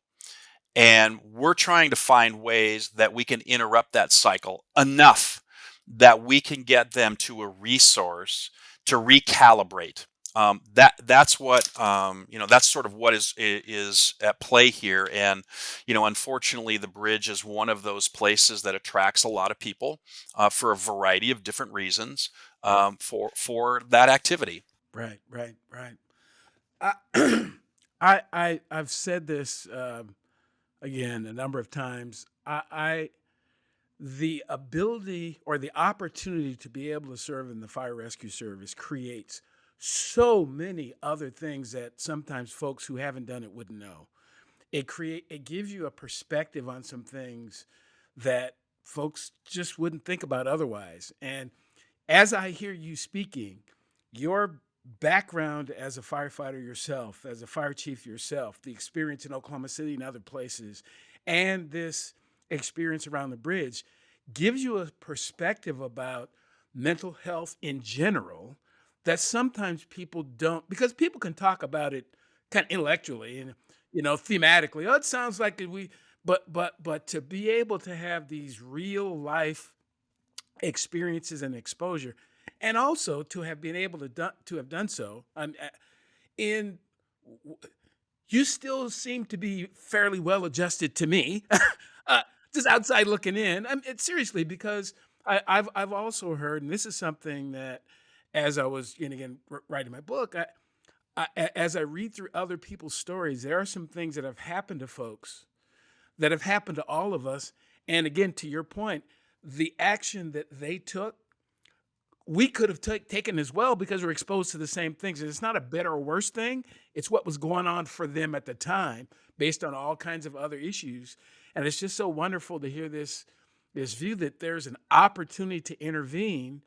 And we're trying to find ways that we can interrupt that cycle enough that we can get them to a resource to recalibrate. That's what that's sort of what is at play here. And unfortunately, the bridge is one of those places that attracts a lot of people for a variety of different reasons for that activity. Right. I've said this again a number of times. The ability or the opportunity to be able to serve in the fire rescue service creates so many other things that sometimes folks who haven't done it wouldn't know. It gives you a perspective on some things that folks just wouldn't think about otherwise. And as I hear you speaking, your background as a firefighter yourself, as a fire chief yourself, the experience in Oklahoma City and other places, and this experience around the bridge gives you a perspective about mental health in general that sometimes people don't, because people can talk about it kind of intellectually and thematically. Oh, it sounds like but to be able to have these real life experiences and exposure, and also to have been able to have done so, you still seem to be fairly well adjusted to me, just outside looking in. It's seriously, because I've also heard, and this is something that, as I was writing my book, as I read through other people's stories, there are some things that have happened to folks, that have happened to all of us. And again, to your point, the action that they took we could have taken as well because we're exposed to the same things. And it's not a better or worse thing. It's what was going on for them at the time based on all kinds of other issues. And it's just so wonderful to hear this view that there's an opportunity to intervene.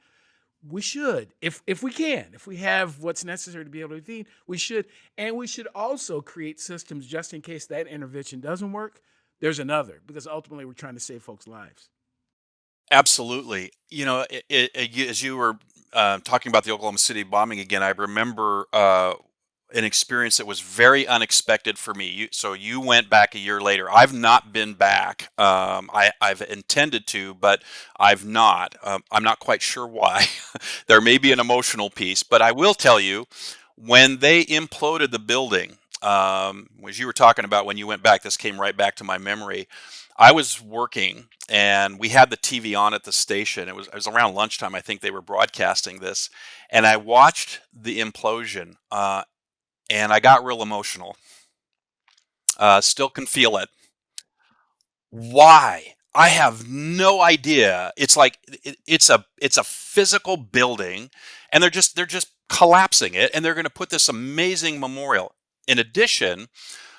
We should, if we can, if we have what's necessary to be able to intervene, we should. And we should also create systems just in case that intervention doesn't work. There's another, because ultimately we're trying to save folks' lives. Absolutely. As you were talking about the Oklahoma City bombing again, I remember an experience that was very unexpected for me. So you went back a year later. I've not been back. I've intended to, but I've not. I'm not quite sure why. There may be an emotional piece, but I will tell you, when they imploded the building, as you were talking about when you went back, this came right back to my memory. I was working and we had the TV on at the station. It was around lunchtime. I think they were broadcasting this, and I watched the implosion. And I got real emotional. Still can feel it. Why? I have no idea. It's like it's a physical building, and they're just collapsing it, and they're going to put this amazing memorial. In addition,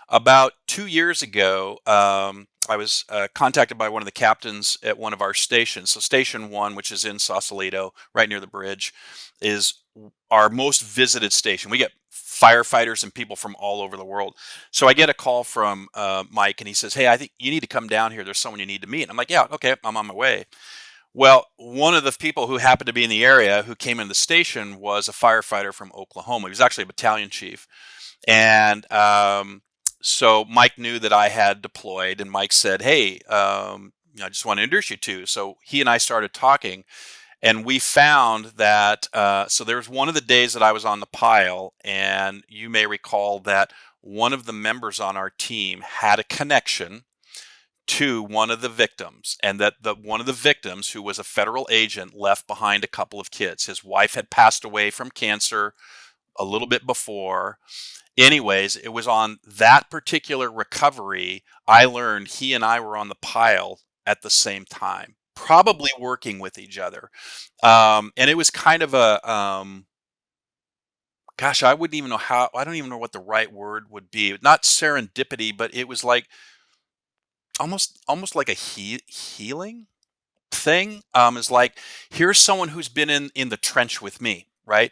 about 2 years ago, I was contacted by one of the captains at one of our stations. So Station 1, which is in Sausalito, right near the bridge, is our most visited station. We get firefighters and people from all over the world. So I get a call from Mike, and he says, "Hey, I think you need to come down here. There's someone you need to meet." And I'm like, "Yeah, okay, I'm on my way." Well, one of the people who happened to be in the area who came in the station was a firefighter from Oklahoma. He was actually a battalion chief. And so Mike knew that I had deployed, and Mike said, "Hey, I just want to introduce you to." So he and I started talking, and we found that, so there was one of the days that I was on the pile, and you may recall that one of the members on our team had a connection to one of the victims, and that one of the victims, who was a federal agent, left behind a couple of kids. His wife had passed away from cancer a little bit before. Anyways, it was on that particular recovery I learned he and I were on the pile at the same time, probably working with each other. And it was kind of a, gosh, I wouldn't even know how, I don't even know what the right word would be. Not serendipity, but it was like almost like a healing thing. Is like, here's someone who's been in the trench with me, right?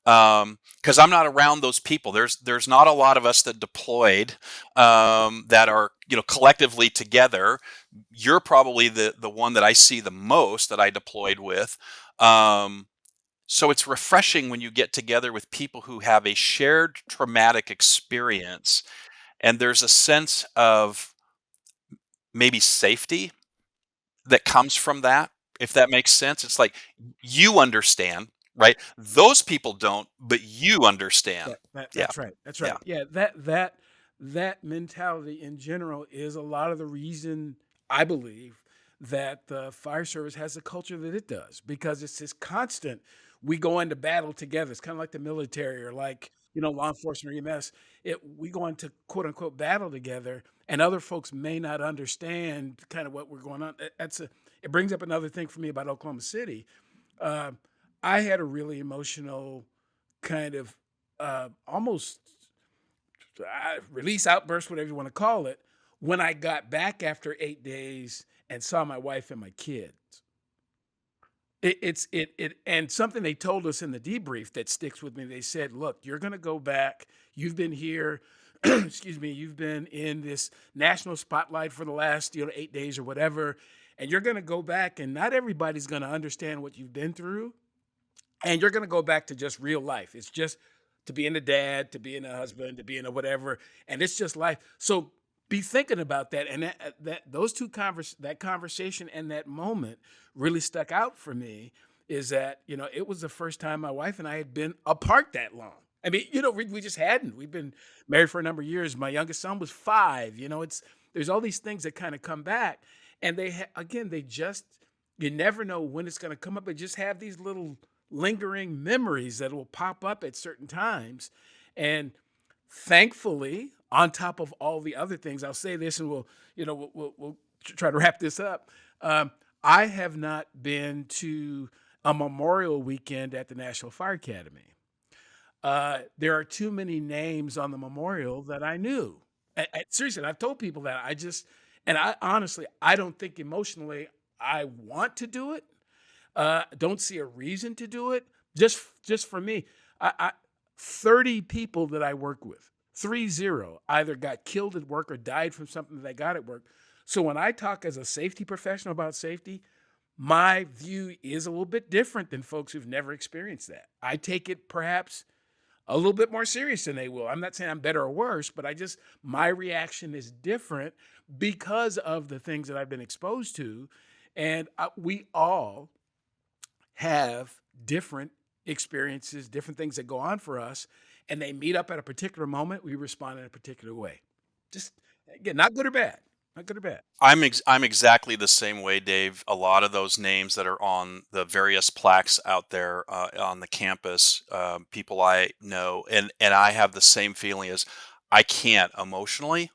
Because I'm not around those people. There's not a lot of us that deployed, that are collectively together. You're probably the one that I see the most that I deployed with. So it's refreshing when you get together with people who have a shared traumatic experience, and there's a sense of maybe safety that comes from that, if that makes sense. It's like, you understand, right? Those people don't, but you understand. Yeah. That's right. That's Yeah. right. Yeah, that mentality in general is a lot of the reason I believe that the fire service has the culture that it does, because it's this constant. We go into battle together. It's kind of like the military, or like law enforcement or EMS. We go into quote unquote battle together, and other folks may not understand kind of what we're going on. It brings up another thing for me about Oklahoma City. Uh, I had a really emotional kind of almost release outburst, whatever you want to call it, when I got back after 8 days and saw my wife and my kids. And something they told us in the debrief that sticks with me. They said, "Look, you're going to go back. You've been here. Excuse me. You've been in this national spotlight for the last 8 days or whatever, and you're going to go back, and not everybody's going to understand what you've been through, and you're going to go back to just real life. It's just to being a dad, to being a husband, to being a whatever, and it's just life. So be thinking about that." And that conversation and that moment really stuck out for me. Is that it was the first time my wife and I had been apart that long. I mean, we just hadn't. We've been married for a number of years. My youngest son was 5. There's all these things that kind of come back, and they just, you never know when it's going to come up. They just have these little lingering memories that will pop up at certain times. And thankfully, on top of all the other things, I'll say this, and we'll try to wrap this up. I have not been to a memorial weekend at the National Fire Academy. There are too many names on the memorial that I knew. Seriously, I've told people that and I honestly, I don't think emotionally I want to do it. Don't see a reason to do it. Just for me, I 30 people that I work with, 30, either got killed at work or died from something that they got at work. So when I talk as a safety professional about safety, my view is a little bit different than folks who've never experienced that. I take it perhaps a little bit more serious than they will. I'm not saying I'm better or worse, but my reaction is different because of the things that I've been exposed to. And we all have different experiences, different things that go on for us, and they meet up at a particular moment. We respond in a particular way. Just, again, not good or bad. Not good or bad. I'm exactly the same way, Dave. A lot of those names that are on the various plaques out there on the campus, people I know, and I have the same feeling as I can't emotionally.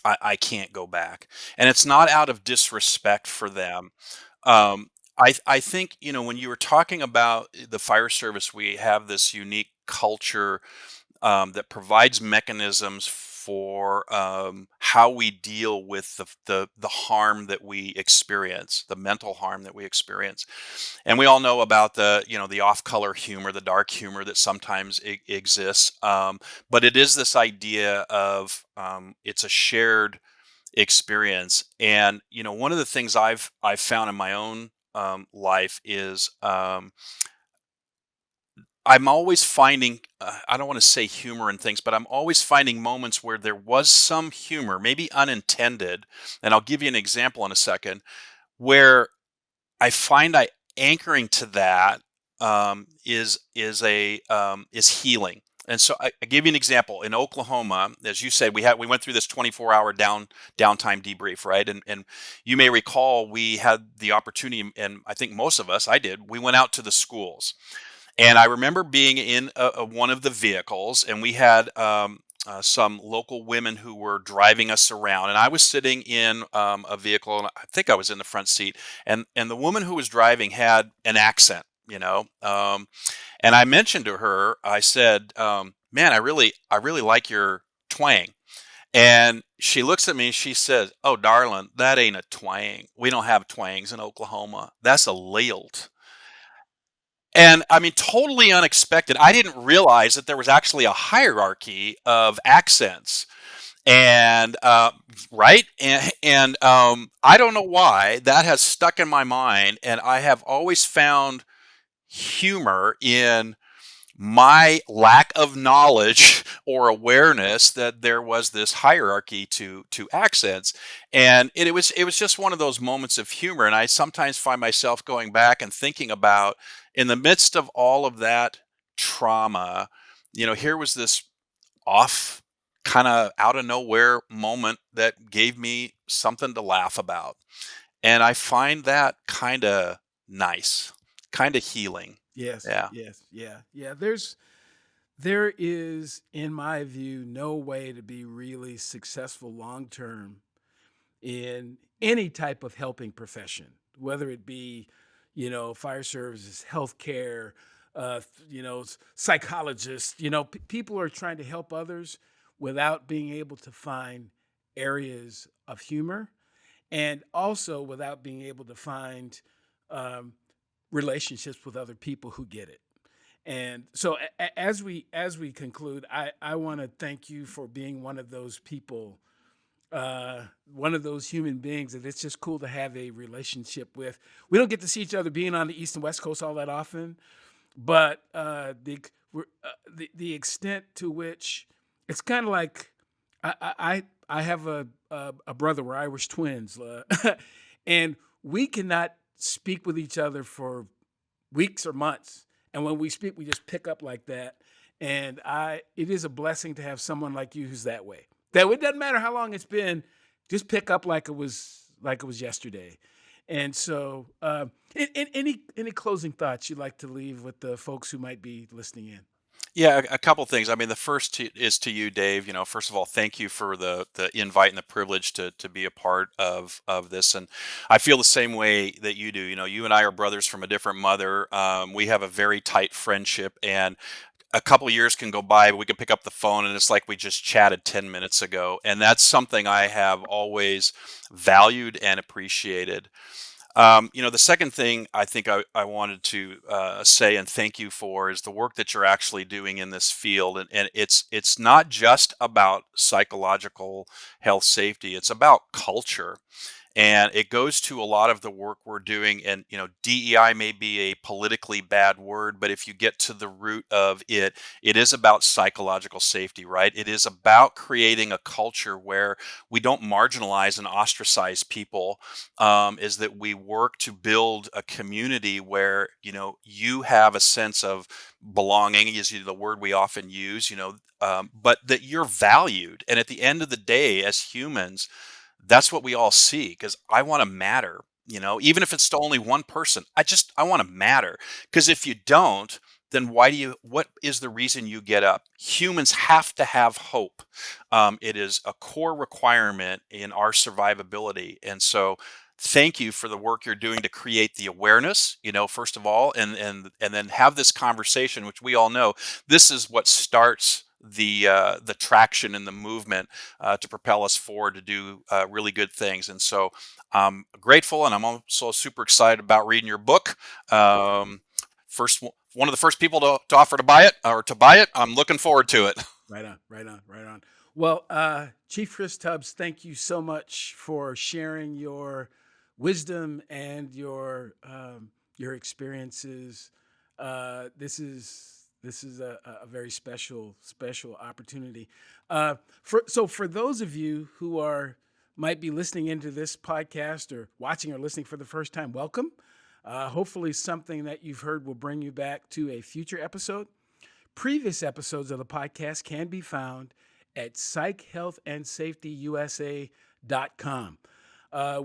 I can't go back, and it's not out of disrespect for them. I think, when you were talking about the fire service, we have this unique culture that provides mechanisms for how we deal with the harm that we experience, the mental harm that we experience. And we all know about the off-color humor, the dark humor that sometimes exists. But it is this idea of it's a shared experience. And one of the things I've found in my own life is I'm always finding, I don't want to say humor in things, but I'm always finding moments where there was some humor, maybe unintended. And I'll give you an example in a second, where I find anchoring to that is healing. And so I give you an example. In Oklahoma, as you said, we went through this 24-hour downtime debrief, right? And you may recall we had the opportunity, and I think most of us, I did, we went out to the schools. And I remember being in one of the vehicles, and we had some local women who were driving us around. And I was sitting in a vehicle, and I think I was in the front seat. And the woman who was driving had an accent, and I mentioned to her, I said, "Man, I really like your twang." And she looks at me and she says, "Oh, darling, that ain't a twang. We don't have twangs in Oklahoma. That's a lilt." And I mean, totally unexpected. I didn't realize that there was actually a hierarchy of accents, and right, and I don't know why that has stuck in my mind, and I have always found humor in my lack of knowledge or awareness that there was this hierarchy to accents. And it was just one of those moments of humor. And I sometimes find myself going back and thinking about, in the midst of all of that trauma, here was this off, kind of out of nowhere moment that gave me something to laugh about. And I find that kind of nice, kind of healing. Yes, Yeah. yes, yeah. There is, in my view, no way to be really successful long term in any type of helping profession, whether it be, fire services, healthcare, psychologists. People are trying to help others without being able to find areas of humor, and also without being able to find relationships with other people who get it. And so as we conclude, I want to thank you for being one of those people, one of those human beings that it's just cool to have a relationship with. We don't get to see each other being on the East and West Coast all that often, but the extent to which it's kind of like I have a brother, we're Irish twins, and we cannot speak with each other for weeks or months. And when we speak, we just pick up like that. And it is a blessing to have someone like you who's that way. That it doesn't matter how long it's been, just pick up like it was yesterday. And so, any closing thoughts you'd like to leave with the folks who might be listening in? Yeah, a couple things. I mean, the first is to you, Dave. First of all, thank you for the invite and the privilege to be a part of this. And I feel the same way that you do. You and I are brothers from a different mother. We have a very tight friendship, and a couple years can go by, we can pick up the phone and it's like we just chatted 10 minutes ago. And that's something I have always valued and appreciated. The second thing I think I wanted to say and thank you for is the work that you're actually doing in this field, and it's not just about psychological health safety; it's about culture. And it goes to a lot of the work we're doing. And, DEI may be a politically bad word, but if you get to the root of it, it is about psychological safety, right? It is about creating a culture where we don't marginalize and ostracize people, is that we work to build a community where, you have a sense of belonging, is the word we often use, but that you're valued. And at the end of the day, as humans, that's what we all see, because I want to matter, even if it's to only one person. I want to matter, because if you don't, then what is the reason you get up? Humans have to have hope. It is a core requirement in our survivability. And so thank you for the work you're doing to create the awareness, first of all, and then have this conversation, which we all know this is what starts the traction and the movement to propel us forward to do really good things. And so I'm grateful, and I'm also super excited about reading your book. First, one of the first people to offer to buy it. I'm looking forward to it. Right on. Well, Chief Chris Tubbs, thank you so much for sharing your wisdom and your experiences. This is a very special opportunity. For those of you who might be listening into this podcast or watching or listening for the first time, welcome. Hopefully something that you've heard will bring you back to a future episode. Previous episodes of the podcast can be found at psychhealthandsafetyusa.com.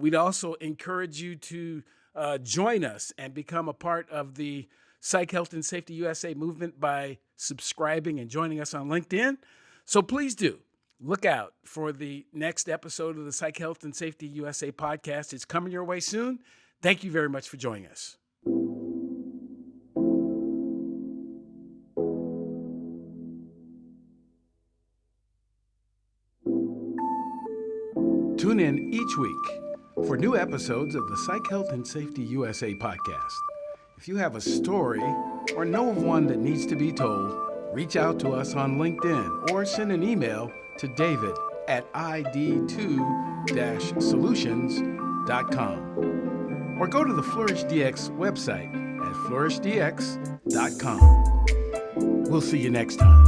We'd also encourage you to join us and become a part of the Psych Health and Safety USA movement by subscribing and joining us on LinkedIn. So please do look out for the next episode of the Psych Health and Safety USA podcast. It's coming your way soon. Thank you very much for joining us. Tune in each week for new episodes of the Psych Health and Safety USA podcast. If you have a story or know of one that needs to be told, reach out to us on LinkedIn or send an email to david@id2-solutions.com or go to the FlourishDX website at flourishdx.com. We'll see you next time.